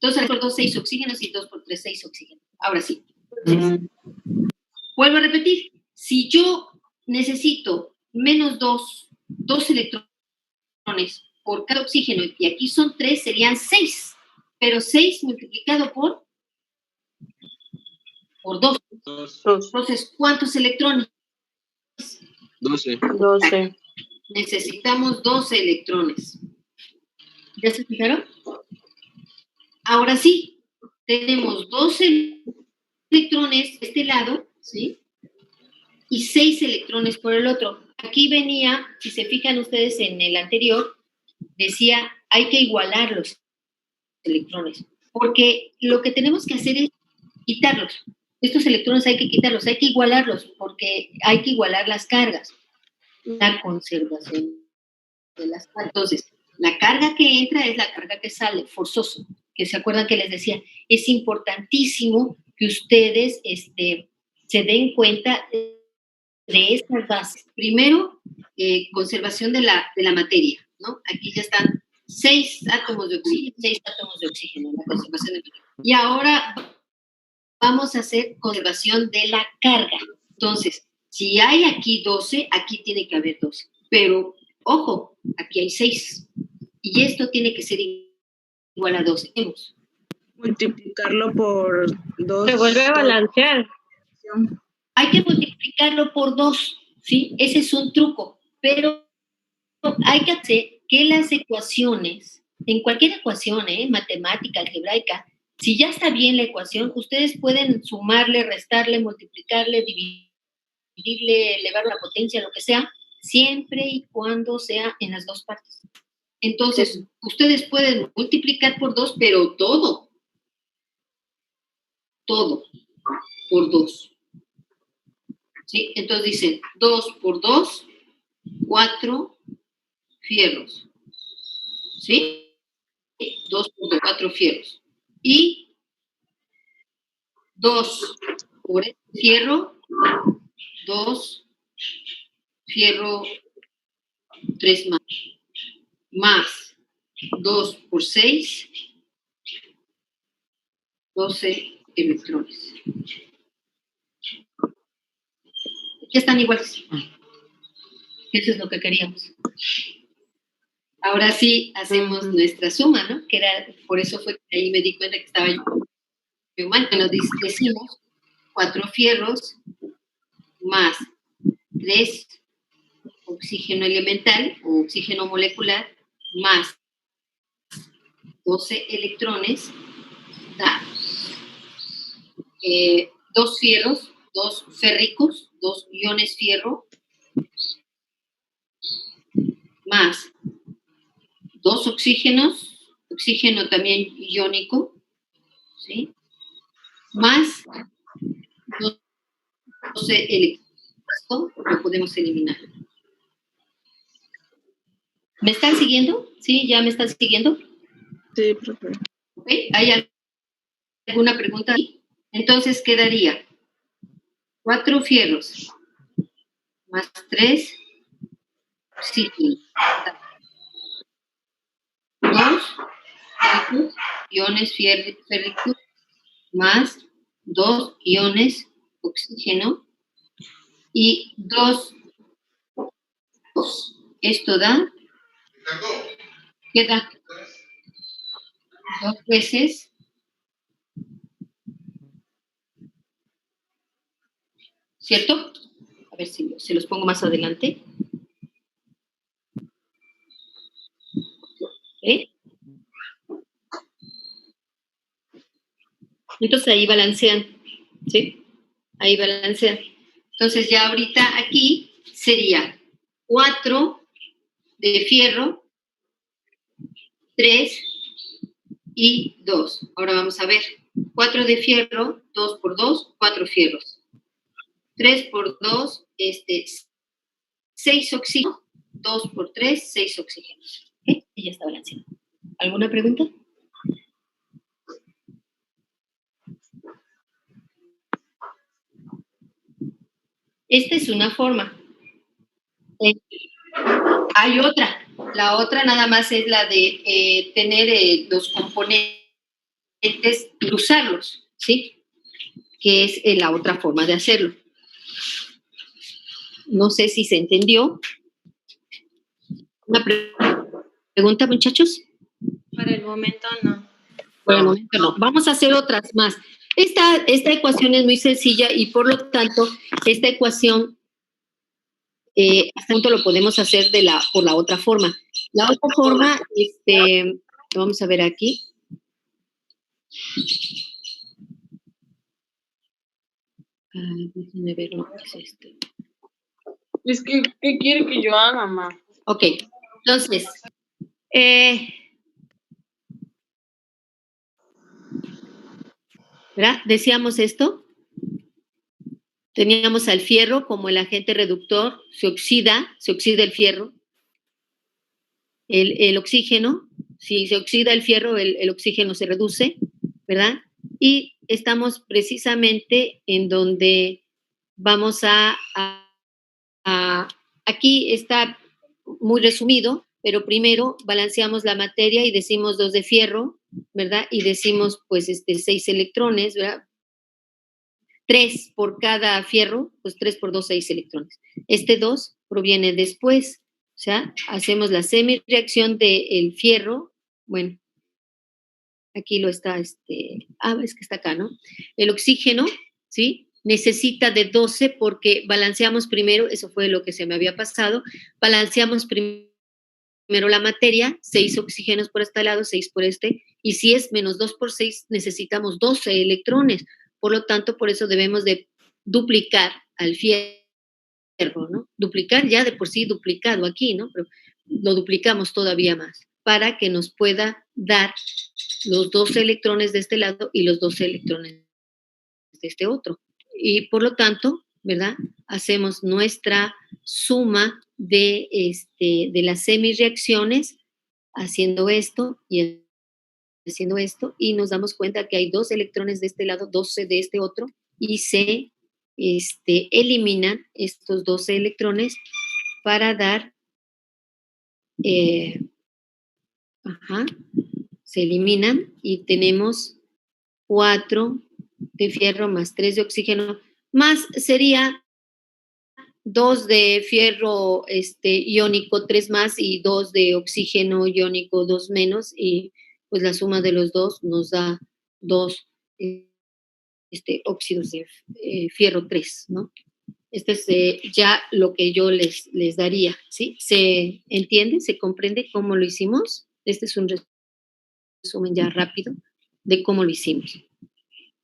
2 por 2, 6 oxígenos y 2 por 3, 6 oxígenos. Ahora sí. Entonces, vuelvo a repetir. Si yo necesito menos 2 electrones por cada oxígeno, y aquí son 3, serían 6. Pero 6 multiplicado por 2. Entonces, ¿cuántos electrones? 12. Necesitamos 12 electrones. ¿Ya se fijaron? Ahora sí, tenemos 12 electrones de este lado, ¿sí? Y 6 electrones por el otro. Aquí venía, si se fijan ustedes en el anterior, decía, hay que igualar los electrones, porque lo que tenemos que hacer es quitarlos. Estos electrones hay que quitarlos, hay que igualarlos, porque hay que igualar las cargas. La conservación de las cargas. Entonces, la carga que entra es la carga que sale, forzoso. Que se acuerdan que les decía, es importantísimo que ustedes se den cuenta de estas bases. Primero, conservación de la materia, ¿no? Aquí ya están 6 átomos de oxígeno, 6 átomos de oxígeno, la conservación de materia. Y ahora vamos a hacer conservación de la carga. Entonces, si hay aquí 12, aquí tiene que haber 12. Pero, ojo, aquí hay 6. Y esto tiene que ser igual a 12. Multiplicarlo por 2. Se vuelve a balancear. Hay que multiplicarlo por 2, ¿sí? Ese es un truco. Pero hay que hacer que las ecuaciones, en cualquier ecuación, matemática, algebraica, si ya está bien la ecuación, ustedes pueden sumarle, restarle, multiplicarle, dividirle, elevar la potencia, lo que sea, siempre y cuando sea en las dos partes. Entonces, ustedes pueden multiplicar por 2, pero todo por 2. ¿Sí? Entonces dicen 2 por 2, 4 fierros. ¿Sí? 2 por 2, 4 fierros. Y 2 por el fierro, 2 fierro 3 más 2 por 6, 12 electrones. Ya están iguales. Eso es lo que queríamos. Ahora sí hacemos nuestra suma, ¿no? Que era, por eso fue que ahí me di cuenta que estaba yo mal, que nos decimos 4 fierros más 3 oxígeno elemental o oxígeno molecular más 12 electrones da 2 fierros, 2 férricos, 2 iones fierro más 2 oxígenos, oxígeno también iónico, ¿sí? Más 12 electrones. Esto lo podemos eliminar. ¿Me están siguiendo? ¿Sí? ¿Ya me están siguiendo? Sí, profe. ¿Okay? ¿Hay alguna pregunta? Entonces quedaría 4 fierros más 3 oxígenos. 2 férricos, iones férricos más 2 iones oxígeno y 2. Esto da, ¿qué da? 2 veces ¿cierto? A ver si se los pongo más adelante. Entonces ahí balancean, ¿sí? Ahí balancean. Entonces ya ahorita aquí sería 4 de fierro, 3 y 2. Ahora vamos a ver. 4 de fierro, 2 por 2, 4 fierros. 3 por 2, 6 oxígenos. 2 por 3, 6 oxígenos. ¿Okay? Y ya está balanceado. ¿Alguna pregunta? Esta es una forma. Hay otra. La otra nada más es la de tener los componentes es cruzarlos, ¿sí? Que es la otra forma de hacerlo. No sé si se entendió. ¿Una pregunta, muchachos? Por el momento no. Por el momento no. Vamos a hacer otras más. Esta ecuación es muy sencilla y por lo tanto, esta ecuación hasta punto lo podemos hacer por la otra forma. La otra forma, vamos a ver aquí. Déjenme ver lo que es esto. Es que, ¿qué quiere que yo haga, mamá? Ok, entonces, ¿verdad? Decíamos esto. Teníamos al fierro como el agente reductor, se oxida el fierro. El oxígeno, si se oxida el fierro, el oxígeno se reduce, ¿verdad? Y estamos precisamente en donde vamos aquí está muy resumido, pero primero balanceamos la materia y decimos 2 de fierro, ¿verdad? Y decimos, pues, 6 electrones, ¿verdad? 3 por cada fierro, pues 3 por 2, 6 electrones. 2 proviene después, o sea, hacemos la semireacción del fierro, bueno, aquí lo está, es que está acá, ¿no? El oxígeno, ¿sí? Necesita de 12 porque balanceamos primero, eso fue lo que se me había pasado, balanceamos primero la materia, 6 oxígenos por este lado, 6 por este, y si es menos 2 por 6, necesitamos 12 electrones. Por lo tanto, por eso debemos de duplicar al fierro, ¿no? Duplicar ya de por sí duplicado aquí, ¿no? Pero lo duplicamos todavía más para que nos pueda dar los 12 electrones de este lado y los 12 electrones de este otro. Y por lo tanto, ¿verdad? Hacemos nuestra suma de las semireacciones haciendo esto y haciendo esto, y nos damos cuenta que hay 2 electrones de este lado, 12 de este otro, y se eliminan estos 12 electrones para dar, se eliminan y tenemos 4 de fierro más 3 de oxígeno, más sería 2 de fierro iónico, 3 más, y 2 de oxígeno iónico, 2 menos, y pues la suma de los dos nos da 2 óxidos de fierro 3, ¿no? Este es ya lo que yo les daría, ¿sí? ¿Se entiende? ¿Se comprende cómo lo hicimos? Este es un resumen ya rápido de cómo lo hicimos.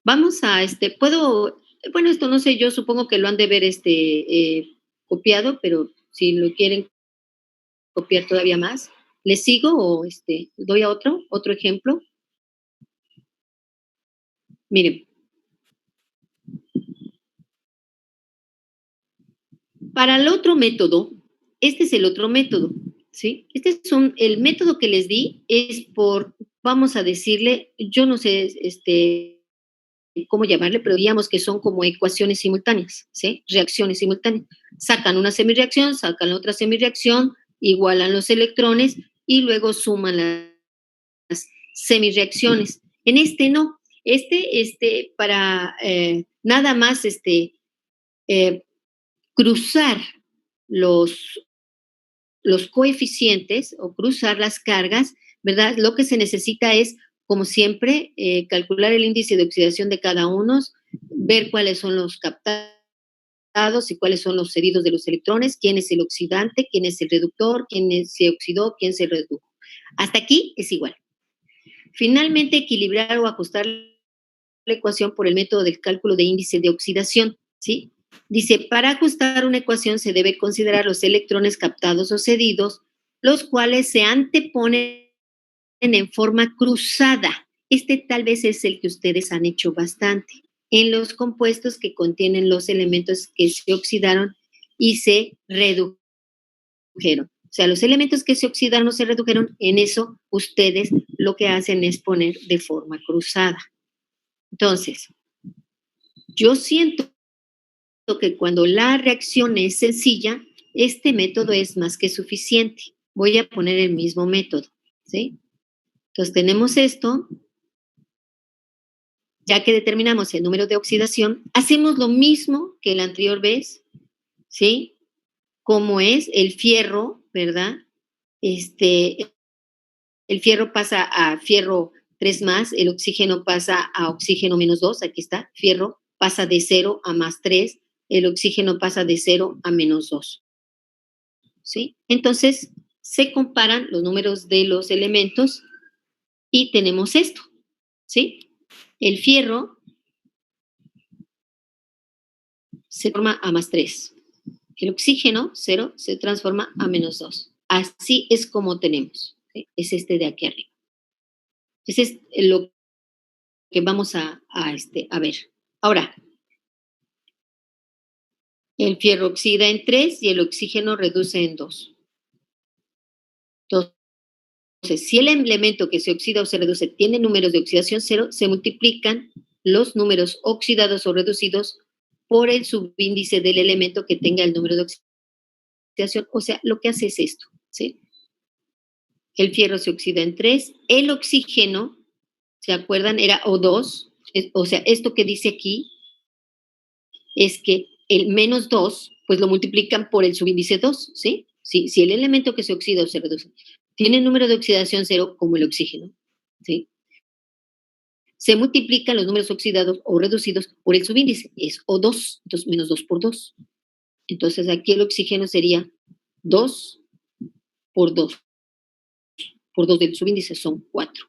Vamos a, bueno, esto no sé, yo supongo que lo han de ver copiado, pero si lo quieren copiar todavía más, ¿les sigo o doy a otro ejemplo? Miren. Para el otro método, este es el otro método, ¿sí? El método que les di es vamos a decirle, yo no sé cómo llamarle, pero digamos que son como ecuaciones simultáneas, ¿sí? Reacciones simultáneas. Sacan una semireacción, sacan la otra semireacción, igualan los electrones y luego suman las semireacciones. En no. Para nada más cruzar los coeficientes o cruzar las cargas, ¿verdad? Lo que se necesita es, como siempre, calcular el índice de oxidación de cada uno, ver cuáles son los captados y cuáles son los cedidos de los electrones, quién es el oxidante, quién es el reductor, quién se oxidó, quién se redujo. Hasta aquí es igual. Finalmente, equilibrar o ajustar la ecuación por el método del cálculo de índice de oxidación, ¿sí? Dice, para ajustar una ecuación se debe considerar los electrones captados o cedidos, los cuales se anteponen en forma cruzada. Tal vez es el que ustedes han hecho bastante, en los compuestos que contienen los elementos que se oxidaron y se redujeron. O sea, los elementos que se oxidaron o se redujeron, en eso ustedes lo que hacen es poner de forma cruzada. Entonces, yo siento que cuando la reacción es sencilla, este método es más que suficiente. Voy a poner el mismo método, ¿sí? Entonces tenemos esto, ya que determinamos el número de oxidación, hacemos lo mismo que la anterior vez, ¿sí? Como es el fierro, ¿verdad? El fierro pasa a fierro 3+, el oxígeno pasa a oxígeno -2, aquí está, fierro pasa de 0 a +3, el oxígeno pasa de 0 a -2, ¿sí? Entonces, se comparan los números de los elementos y tenemos esto, ¿sí? El fierro se transforma a +3. El oxígeno, 0, se transforma a -2. Así es como tenemos, ¿sí? Es este de aquí arriba. Ese es lo que vamos a ver. Ahora, el fierro oxida en 3 y el oxígeno reduce en 2. Entonces, si el elemento que se oxida o se reduce tiene números de oxidación 0, se multiplican los números oxidados o reducidos por el subíndice del elemento que tenga el número de oxidación. O sea, lo que hace es esto, ¿sí? El fierro se oxida en 3, el oxígeno, ¿se acuerdan? Era O2, o sea, esto que dice aquí es que el -2, pues lo multiplican por el subíndice 2, ¿sí? Si el elemento que se oxida o se reduce tiene número de oxidación 0, como el oxígeno, ¿sí? Se multiplican los números oxidados o reducidos por el subíndice, es O2, entonces -2 por 2. Entonces aquí el oxígeno sería 2 por 2. Por 2 del subíndice son 4.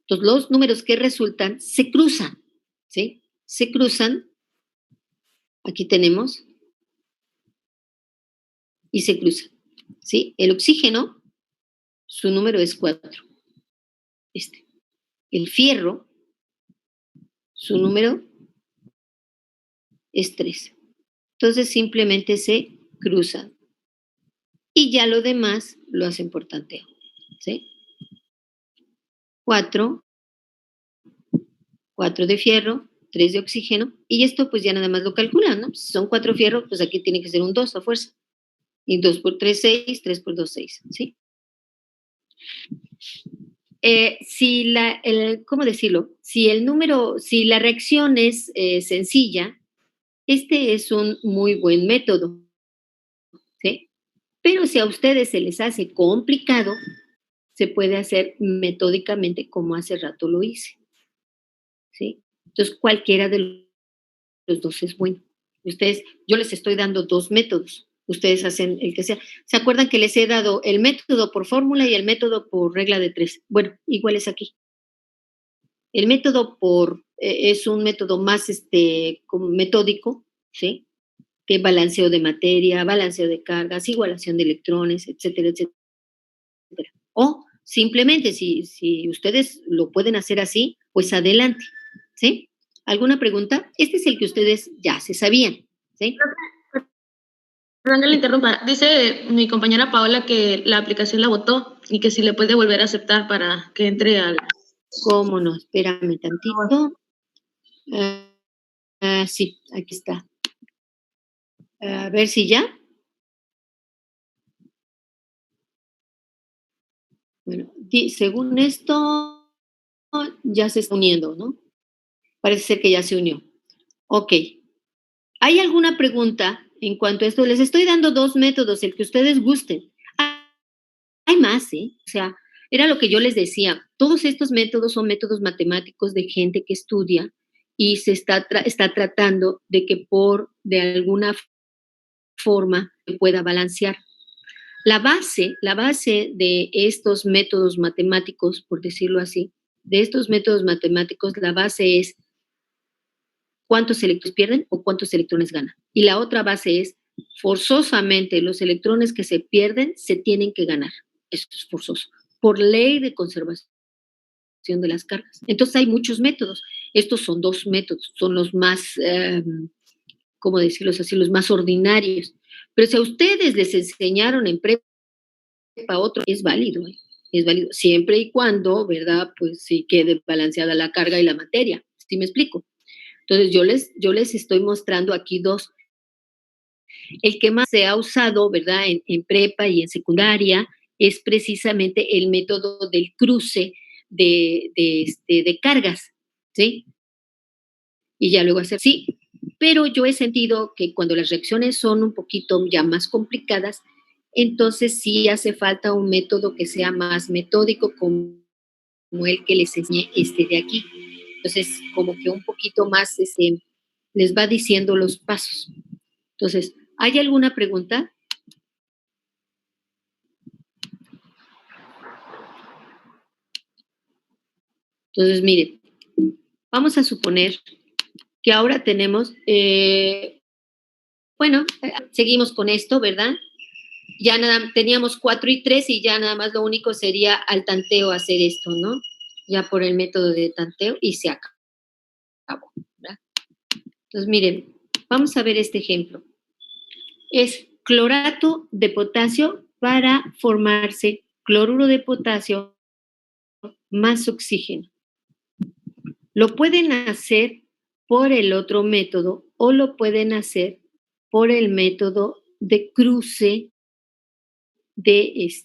Entonces los números que resultan se cruzan, ¿sí? Se cruzan, aquí tenemos, y se cruzan, ¿sí? El oxígeno, su número es 4. El fierro, su número es 3. Entonces simplemente se cruzan. Y ya lo demás lo hacen por tanteo, ¿sí? 4 de fierro, 3 de oxígeno, y esto pues ya nada más lo calculan, ¿no? Si son 4 fierro, pues aquí tiene que ser un 2 a fuerza. Y 2 por 3, 6, 3 por 2, 6, ¿sí? ¿Cómo decirlo? Si la reacción es sencilla, este es un muy buen método, ¿sí? Pero si a ustedes se les hace complicado, se puede hacer metódicamente como hace rato lo hice, ¿sí? Entonces, cualquiera de los dos es bueno. Yo les estoy dando 2 métodos. Ustedes hacen el que sea. ¿Se acuerdan que les he dado el método por fórmula y el método por regla de 3? Bueno, igual es aquí. El método es un método más como metódico, ¿sí? Que balanceo de materia, balanceo de cargas, igualación de electrones, etcétera, etcétera. O simplemente, si ustedes lo pueden hacer así, pues adelante, ¿sí? ¿Alguna pregunta? Este es el que ustedes ya se sabían, ¿sí? Perdón que le interrumpa. Dice mi compañera Paola que la aplicación la votó y que si le puede volver a aceptar para que entre al... ¿Cómo no? Espérame tantito. Sí, aquí está. A ver si ya. Bueno, según esto, ya se está uniendo, ¿no? Parece ser que ya se unió. Ok. ¿Hay alguna pregunta en cuanto a esto? Les estoy dando 2 métodos, el que ustedes gusten. Hay más, ¿eh? O sea, era lo que yo les decía. Todos estos métodos son métodos matemáticos de gente que estudia y se está tratando de que de alguna forma se pueda balancear. La base de estos métodos matemáticos, por decirlo así, la base es cuántos electrones pierden o cuántos electrones ganan. Y la otra base es, forzosamente, los electrones que se pierden se tienen que ganar. Eso es forzoso, por ley de conservación de las cargas. Entonces hay muchos métodos. Estos son 2 métodos, son los más, ¿cómo decirlo así? Los más ordinarios. Pero si a ustedes les enseñaron en prepa otro, es válido, ¿eh? Es válido, siempre y cuando, ¿verdad? Pues sí quede balanceada la carga y la materia. ¿Sí me explico? Entonces yo les estoy mostrando aquí 2. El que más se ha usado, ¿verdad? En prepa y en secundaria es precisamente el método del cruce de cargas, ¿sí? y ya luego hacer sí. Pero yo he sentido que cuando las reacciones son un poquito ya más complicadas, entonces sí hace falta un método que sea más metódico como el que les enseñé de aquí. Entonces, como que un poquito más les va diciendo los pasos. Entonces, ¿hay alguna pregunta? Entonces, miren, vamos a suponer que ahora tenemos, seguimos con esto, ¿verdad? Ya teníamos 4 y 3 y ya nada más lo único sería al tanteo hacer esto, ¿no? Ya por el método de tanteo y se acabó, ¿verdad? Entonces, miren, vamos a ver este ejemplo. Es clorato de potasio para formarse cloruro de potasio más oxígeno. Lo pueden hacer por el otro método o lo pueden hacer por el método de cruce de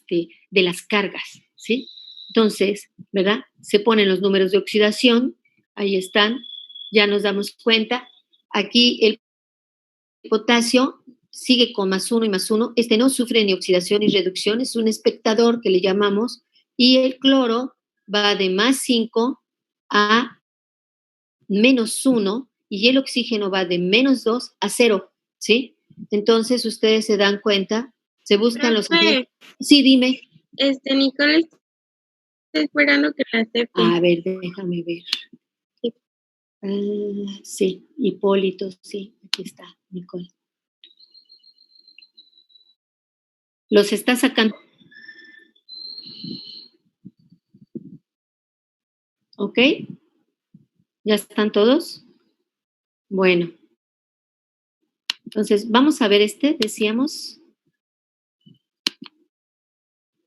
las cargas, ¿sí? Entonces, ¿verdad? Se ponen los números de oxidación, ahí están, ya nos damos cuenta. Aquí el potasio sigue con +1 y +1, no sufre ni oxidación ni reducción, es un espectador que le llamamos, y el cloro va de +5 a -1 y el oxígeno va de -2 a 0, ¿sí? Entonces ustedes se dan cuenta, se buscan los... Sí, dime. Nicole está esperando que la acepte. A ver, déjame ver. Sí, Hipólito, sí, aquí está, Nicole. ¿Los está sacando? ¿Ok? ¿Ya están todos? Bueno. Entonces, vamos a ver decíamos.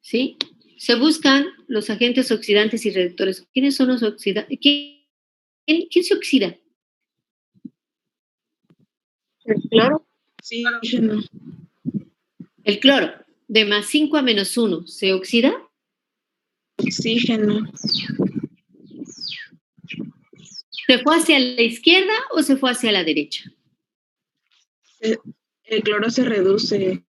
¿Sí? Se buscan los agentes oxidantes y reductores. ¿Quiénes son los oxidantes? ¿Quién se oxida? El cloro. Sí. El cloro. De +5 a -1. ¿Se oxida? Oxígeno. ¿Se fue hacia la izquierda o se fue hacia la derecha? El cloro se reduce.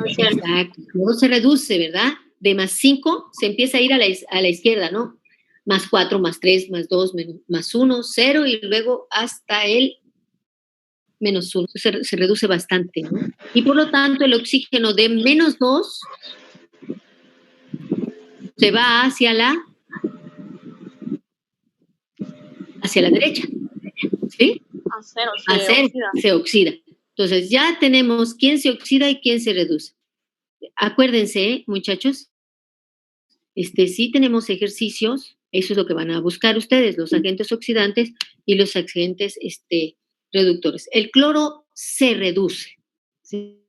Exacto, el cloro se reduce, ¿verdad? De +5 se empieza a ir a la izquierda, ¿no? +4, +3, +2, +1, 0 y luego hasta el -1. Se reduce bastante, ¿no? Y por lo tanto el oxígeno de -2 se va hacia la derecha, ¿sí? A 0, se oxida. Entonces ya tenemos quién se oxida y quién se reduce. Acuérdense, muchachos, sí tenemos ejercicios, eso es lo que van a buscar ustedes, los agentes oxidantes y los agentes reductores. El cloro se reduce, ¿sí?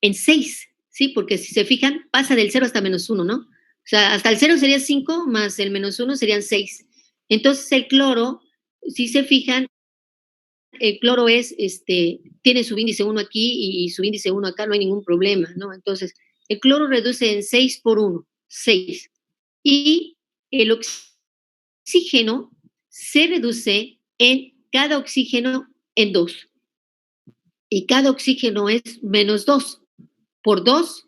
En 6, ¿sí? Porque si se fijan, pasa del 0 hasta -1, ¿no? O sea, hasta el 0 sería 5, más el -1 serían 6. Entonces el cloro, si se fijan, el cloro tiene su índice 1 aquí y su índice 1 acá, no hay ningún problema, ¿no? Entonces, el cloro reduce en 6 por 1, 6. Y el oxígeno se reduce en cada oxígeno en 2. Y cada oxígeno es -2. Por 2,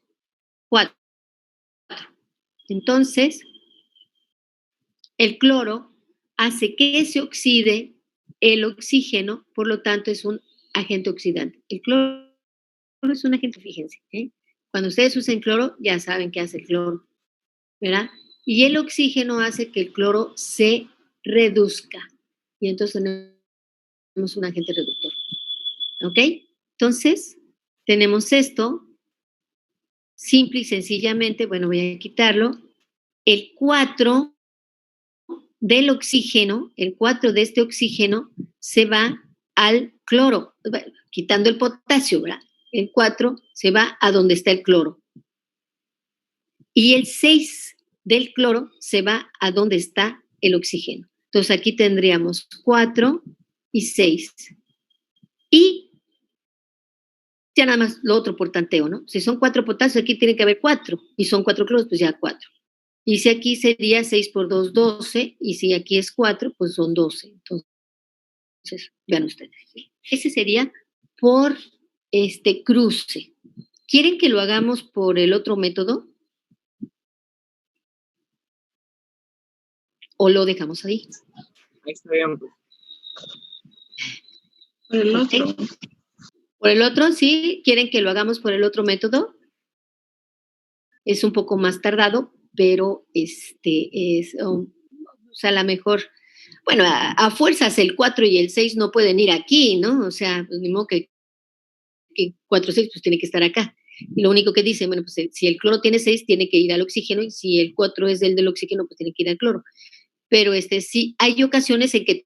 4. Entonces, el cloro hace que se oxide el oxígeno, por lo tanto es un agente oxidante. El cloro es un agente, fíjense, ¿eh? Cuando ustedes usen cloro, ya saben qué hace el cloro, ¿verdad? Y el oxígeno hace que el cloro se reduzca. Y entonces tenemos un agente reductor. ¿Ok? Entonces, tenemos esto, simple y sencillamente, bueno, voy a quitarlo. El 4 del oxígeno, el 4 de este oxígeno se va al cloro, quitando el potasio, ¿verdad? El 4 se va a donde está el cloro. Y el 6 del cloro se va a donde está el oxígeno. Entonces aquí tendríamos 4 y 6. Y ya nada más lo otro por tanteo, ¿no? Si son 4 potasios, aquí tiene que haber 4. Y son 4 cloros, pues ya 4. Y si aquí sería 6 por 2, 12. Y si aquí es 4, pues son 12. Entonces, Entonces, vean ustedes. ¿Sí? Ese sería por cruce. ¿Quieren que lo hagamos por el otro método? ¿O lo dejamos ahí? Ahí está bien. Por el otro. Por el otro, sí. ¿Quieren que lo hagamos por el otro método? Es un poco más tardado, pero o sea, a lo mejor, bueno, a fuerzas el 4 y el 6 no pueden ir aquí, ¿no? O sea, pues, ni modo que 4 6 pues tiene que estar acá. Y lo único que dice, bueno, pues si el cloro tiene 6, tiene que ir al oxígeno, y si el 4 es el del oxígeno, pues tiene que ir al cloro. Pero sí, hay ocasiones en que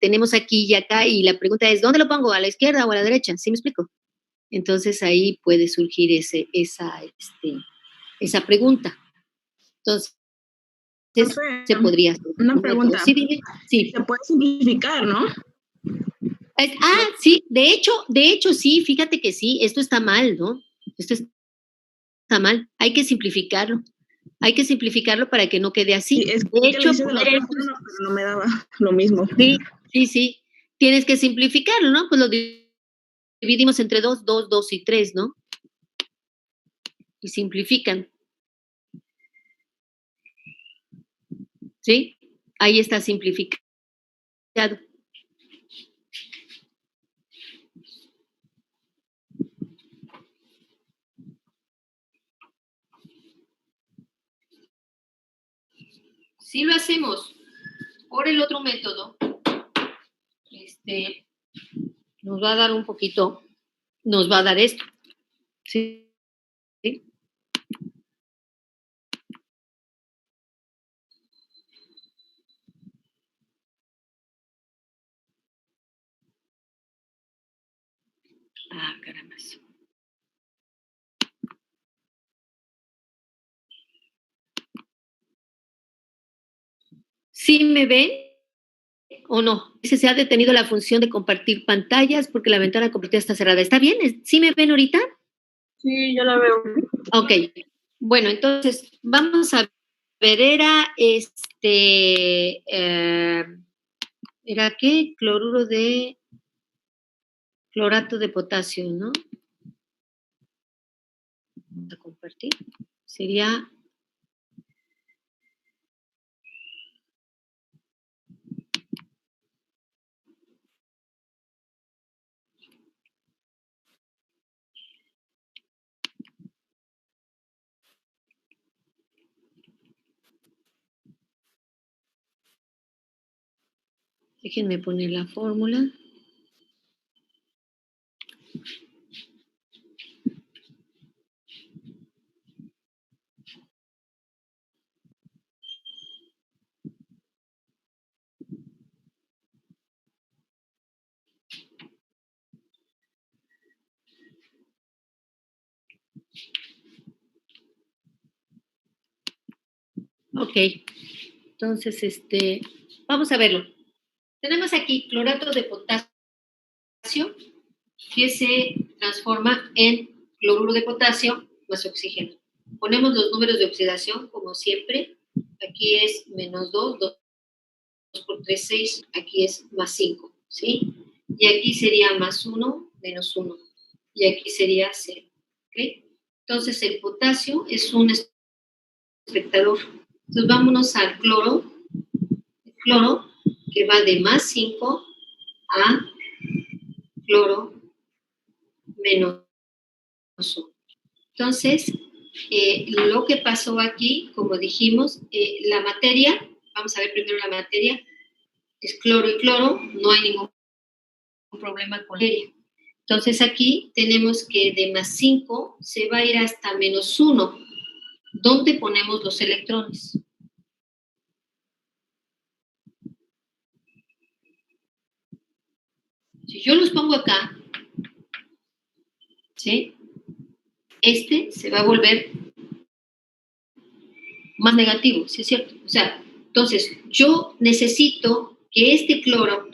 tenemos aquí y acá, y la pregunta es, ¿dónde lo pongo? ¿A la izquierda o a la derecha? ¿Sí me explico? Entonces ahí puede surgir esa pregunta. Entonces, se podría hacer. Una pregunta. Sí, dime. Sí. Se puede simplificar, ¿no? Sí, de hecho, sí, fíjate que sí, esto está mal, ¿no? Esto está mal, hay que simplificarlo. Hay que simplificarlo para que no quede así. Sí, es de hecho, de la otra forma, pero no me daba lo mismo. Sí. Tienes que simplificarlo, ¿no? Pues lo dividimos entre 2, 2, 2 y 3, ¿no? Y simplifican. ¿Sí? Ahí está simplificado. Si lo hacemos por el otro método, nos va a dar un poquito, nos va a dar esto. ¿Sí? Ah, caramba. ¿Sí me ven o no? Se ha detenido la función de compartir pantallas porque la ventana compartida está cerrada. ¿Está bien? ¿Sí me ven ahorita? Sí, yo la veo. Ok. Bueno, entonces, vamos a ver, ¿era ¿era qué? Clorato de potasio, ¿no? Vamos a compartir. Sería... Déjenme poner la fórmula. Ok. Entonces, vamos a verlo. Tenemos aquí clorato de potasio, que se transforma en cloruro de potasio más oxígeno. Ponemos los números de oxidación como siempre. Aquí es menos 2, 2 por 3, 6. Aquí es más 5, ¿sí? Y aquí sería más 1, menos 1. Y aquí sería 0, ¿ok? Entonces el potasio es un espectador. Entonces vámonos al cloro. El cloro que va de más 5 a cloro menos 1. Entonces, lo que pasó aquí, como dijimos, la materia, vamos a ver primero la materia, es cloro y cloro, no hay ningún problema con ella. Entonces aquí tenemos que de más 5 se va a ir hasta menos 1. ¿Dónde ponemos los electrones? Si yo los pongo acá, ¿sí? Se va a volver más negativo, ¿sí es cierto? O sea, entonces yo necesito que este cloro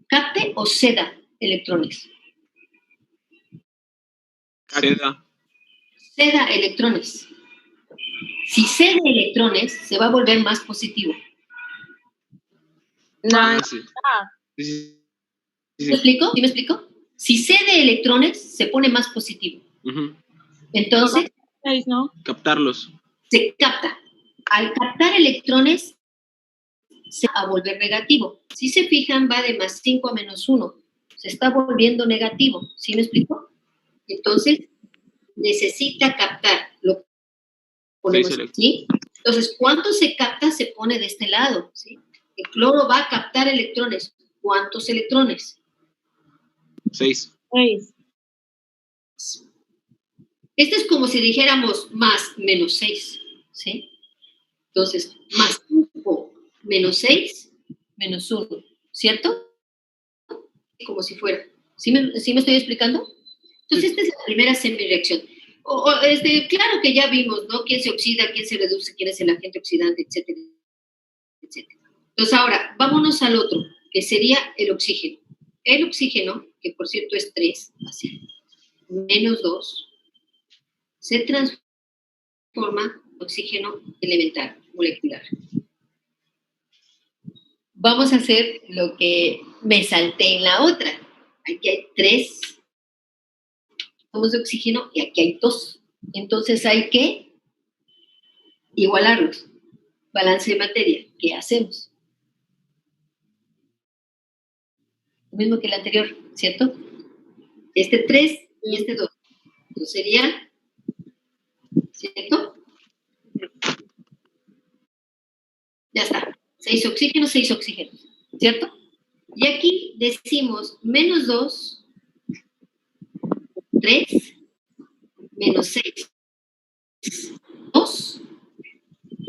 capte o ceda electrones. Ceda electrones. Si cede electrones, se va a volver más positivo. No. Sí, ¿Me explico? ¿Sí me explico? Si cede electrones, se pone más positivo. Ujú. Entonces, 6, ¿no? Captarlos. se capta. Al captar electrones, se va a volver negativo. Si se fijan, va de +5 a -1. Se está volviendo negativo. ¿Sí me explico? Entonces, necesita captar. Lo ponemos 6 electrones. así. Entonces, ¿cuánto se capta? Se pone de este lado. ¿Sí? El cloro va a captar electrones. ¿Cuántos electrones? 6. 6. Este es como si dijéramos más -6. ¿Sí? Entonces, +5 -6 -1. ¿Cierto? Como si fuera. ¿Sí me estoy explicando? Entonces, esta es la primera semireacción. Claro que ya vimos, ¿no? Quién se oxida, quién se reduce, quién es el agente oxidante, etcétera, etcétera. Entonces, ahora, vámonos al otro, que sería el oxígeno. El oxígeno, que por cierto es 3, así, -2, se transforma en oxígeno elemental, molecular. Vamos a hacer lo que me salté en la otra. Aquí hay 3 átomos de oxígeno y aquí hay 2. Entonces hay que igualarlos. Balance de materia. ¿Qué hacemos? Lo mismo que el anterior, ¿cierto? Este 3 y este 2. Entonces sería, ¿cierto? Ya está. 6 oxígenos, 6 oxígenos, ¿cierto? Y aquí decimos -2, 3, -6, 2,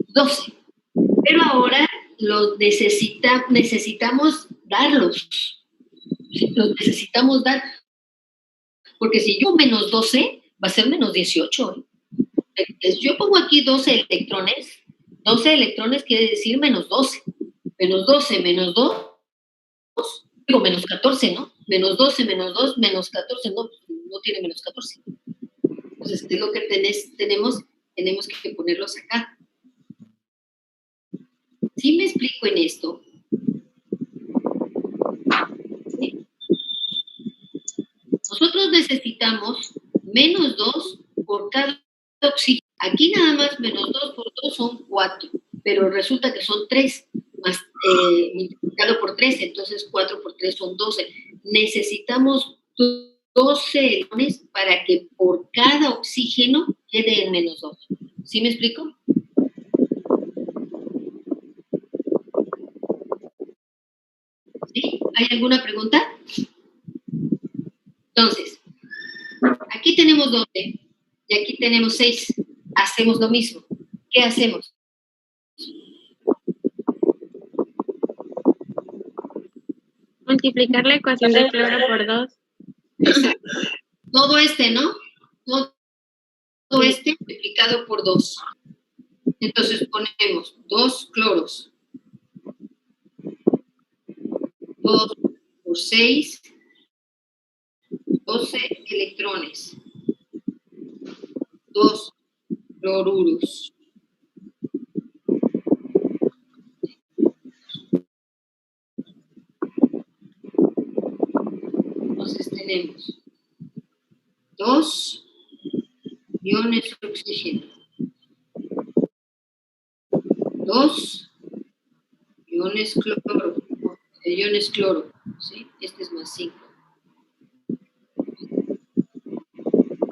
12. Pero ahora los necesitamos darlos. Los necesitamos dar. Porque si yo -12, va a ser -18. Yo pongo aquí 12 electrones. 12 electrones quiere decir -12. -12 menos 2, digo -14, ¿no? -12 menos 2, -14, no tiene -14. Entonces, ¿qué es lo que tenemos? Tenemos que ponerlos acá. ¿Sí me explico en esto? ¿Sí? Nosotros necesitamos -2 por cada oxígeno. Aquí nada más -2 por 2 son 4, pero resulta que son 3, más multiplicado por 3, entonces 4 por 3 son 12. Necesitamos 12 electrones para que por cada oxígeno quede en -2. ¿Sí me explico? ¿Sí? ¿Hay alguna pregunta? Entonces, aquí tenemos 12 y aquí tenemos 6. Hacemos lo mismo. ¿Qué hacemos? Multiplicar la ecuación de cloro por 2. Exacto. Todo este, ¿no? Todo este multiplicado por 2. Entonces ponemos 2 cloros. 2 por 6. 12 electrones. 2 cloruros. Entonces tenemos 2 iones de oxígeno. 2 iones cloro. ¿Sí? Este es +5.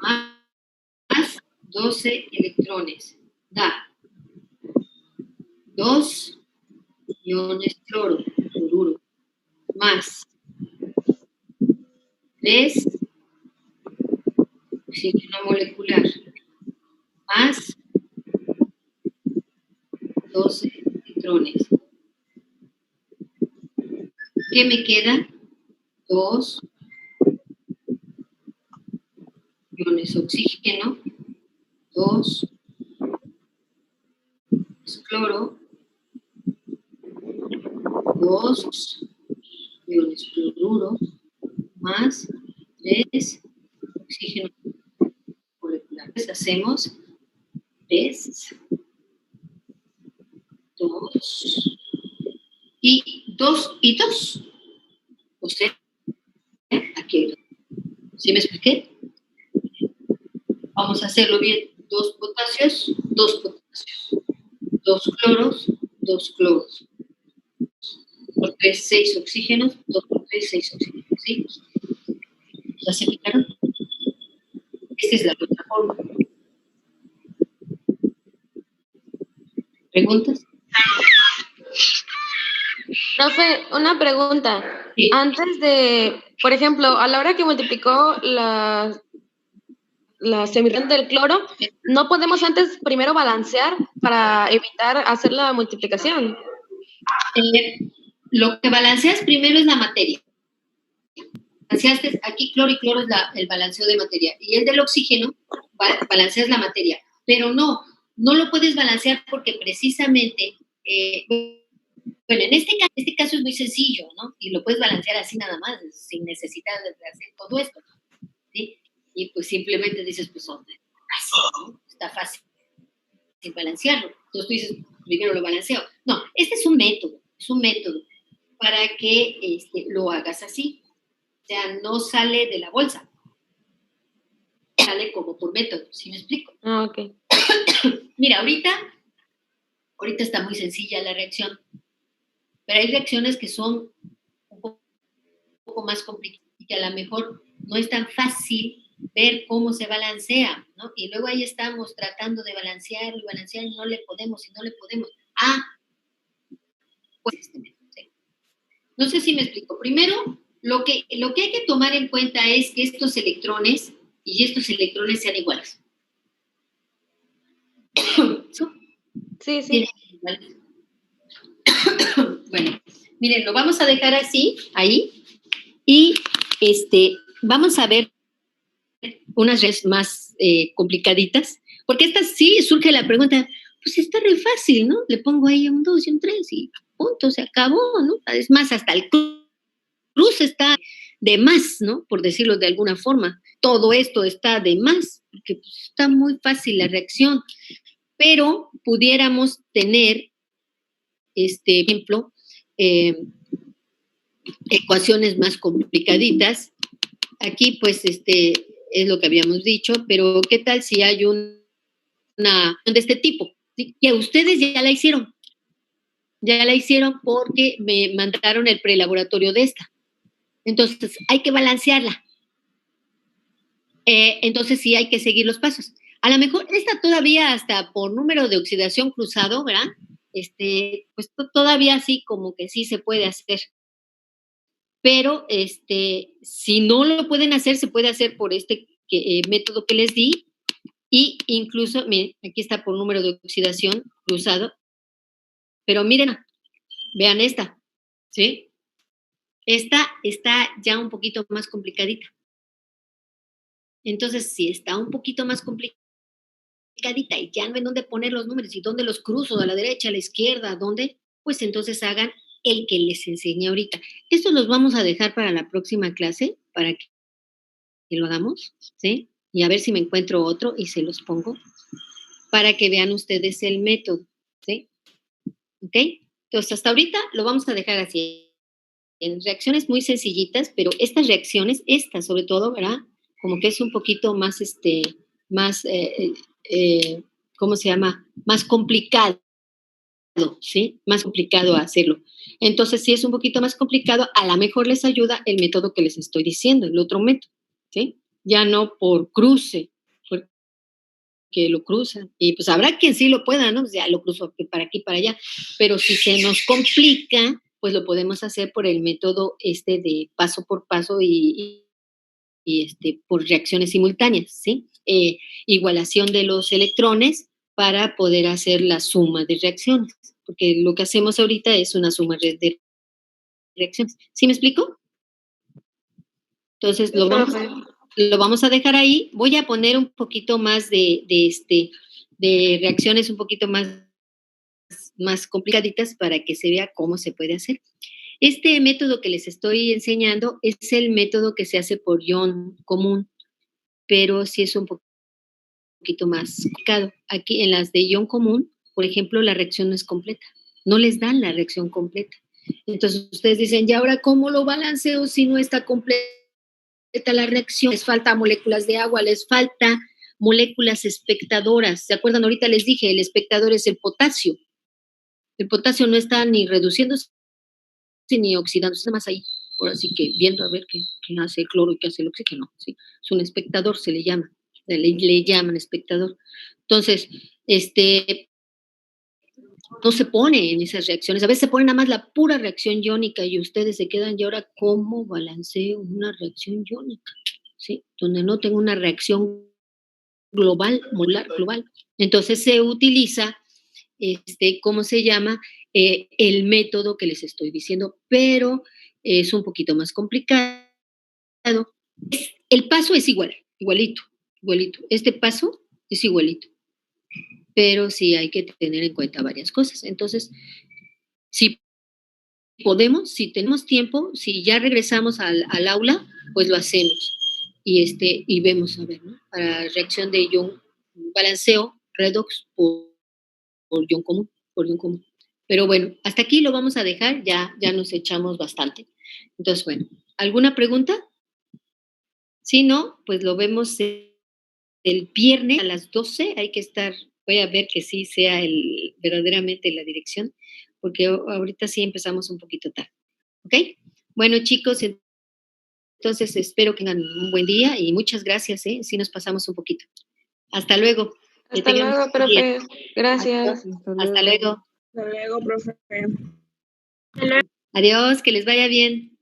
Más 12 electrones. Da 2 iones cloruro. Más 3 oxígeno molecular. Más 12 electrones. ¿Qué me queda? 2 iones oxígeno, 2 cloro, 2 iones cloruro, más 3 oxígeno molecular. Hacemos 3, 2 y 2 y 2. O sea, ¿Sí me expliqué? Vamos a hacerlo bien. 2 potasios, 2 potasios. 2 cloros, 2 cloros. Por 3, 6 oxígenos. 2 por 3, 6 oxígenos. ¿Sí? ¿Ya se fijaron? Esta es la otra forma. ¿Preguntas? Profe, una pregunta. Sí. Antes de, por ejemplo, a la hora que multiplicó la semireacción del cloro, ¿no podemos antes primero balancear para evitar hacer la multiplicación? Lo que balanceas primero es la materia. Balanceaste, aquí cloro y cloro es el balanceo de materia. Y el del oxígeno, balanceas la materia. Pero no lo puedes balancear porque precisamente, bueno, en este caso es muy sencillo, ¿no? Y lo puedes balancear así nada más, sin necesidad de hacer todo esto, ¿sí? Y pues simplemente dices, pues, hombre, ¿no? Está fácil balancearlo. Entonces tú dices, primero lo balanceo. No, este es un método para que lo hagas así. O sea, no sale de la bolsa. Sale como por método, ¿sí me explico? Ah, ok. Mira, ahorita está muy sencilla la reacción, pero hay reacciones que son un poco más complicadas y que a lo mejor no es tan fácil ver cómo se balancea, ¿no? Y luego ahí estamos tratando de balancear y no le podemos. Pues este método, ¿sí? No sé si me explico. Primero, lo que hay que tomar en cuenta es que estos electrones sean iguales. Sí, sí. Bueno, miren, lo vamos a dejar así, ahí, y vamos a ver unas redes más complicaditas, porque estas sí surge la pregunta, pues está re fácil, ¿no? Le pongo ahí un 2 y un 3 y punto, se acabó, ¿no? Es más, hasta el cruz está de más, ¿no? Por decirlo de alguna forma. Todo esto está de más, porque pues, está muy fácil la reacción. Pero pudiéramos tener, ejemplo, ecuaciones más complicaditas. Aquí, pues, es lo que habíamos dicho, pero ¿qué tal si hay una de este tipo? ¿Sí? Que ustedes ya la hicieron. Ya la hicieron porque me mandaron el prelaboratorio de esta. Entonces, hay que balancearla. Entonces, sí hay que seguir los pasos. A lo mejor esta todavía hasta por número de oxidación cruzado, ¿verdad? Pues todavía sí como que sí se puede hacer. Pero si no lo pueden hacer, se puede hacer por método que les di. Y incluso, miren, aquí está por número de oxidación cruzado. Pero miren, vean esta, ¿sí? Esta está ya un poquito más complicadita. Entonces, si está un poquito más complicadita y ya no ven dónde poner los números y dónde los cruzo, a la derecha, a la izquierda, dónde, pues entonces hagan el que les enseñé ahorita. Estos los vamos a dejar para la próxima clase, para que lo hagamos, ¿sí? Y a ver si me encuentro otro y se los pongo, para que vean ustedes el método, ¿sí? ¿Ok? Entonces, hasta ahorita lo vamos a dejar así, en reacciones muy sencillitas, pero estas reacciones, sobre todo, ¿verdad? Como que es un poquito más, ¿cómo se llama? Más complicado, ¿sí? Más complicado hacerlo. Entonces, si es un poquito más complicado, a lo mejor les ayuda el método que les estoy diciendo, el otro método, ¿sí? Ya no por cruce, porque lo cruzan. Y pues habrá quien sí lo pueda, ¿no? Pues ya lo cruzo para aquí, para allá. Pero si se nos complica, pues lo podemos hacer por el método de paso por paso y por reacciones simultáneas, ¿sí? Igualación de los electrones para poder hacer la suma de reacciones, porque lo que hacemos ahorita es una suma de reacciones. ¿Sí me explico? Entonces, lo vamos a dejar ahí. Voy a poner un poquito más de reacciones un poquito más complicaditas para que se vea cómo se puede hacer. Este método que les estoy enseñando es el método que se hace por ion común, pero sí es un poquito más complicado. Aquí en las de ion común, por ejemplo, la reacción no es completa. No les dan la reacción completa. Entonces ustedes dicen, ¿y ahora cómo lo balanceo si no está completa la reacción, les falta moléculas de agua, les falta moléculas espectadoras. ¿Se acuerdan? Ahorita les dije, el espectador es el potasio. El potasio no está ni reduciéndose ni oxidándose, nada más ahí. Ahora sí que viendo a ver qué hace el cloro y qué hace el oxígeno. ¿Sí? Es un espectador, se le llama. Le llaman espectador. Entonces, no se pone en esas reacciones. A veces se pone nada más la pura reacción iónica y ustedes se quedan, ¿y ahora cómo balanceo una reacción iónica? ¿Sí? Donde no tengo una reacción global, molar, global. Entonces se utiliza, ¿cómo se llama? El método que les estoy diciendo, pero es un poquito más complicado. El paso es igualito. Este paso es igualito. Pero sí hay que tener en cuenta varias cosas. Entonces, si podemos, si tenemos tiempo, si ya regresamos al aula, pues lo hacemos. Y vemos, a ver, ¿no? Para reacción de ion, balanceo, redox por ion común, Pero bueno, hasta aquí lo vamos a dejar, ya nos echamos bastante. Entonces, bueno, ¿alguna pregunta? Si no, pues lo vemos el viernes a las 12, hay que estar, voy a ver que sí sea verdaderamente la dirección, porque ahorita sí empezamos un poquito tarde, ¿ok? Bueno, chicos, entonces espero que tengan un buen día y muchas gracias, sí nos pasamos un poquito. Hasta luego. Hasta luego, profe. Gracias. Hasta luego. Hasta luego, profe. Adiós, que les vaya bien.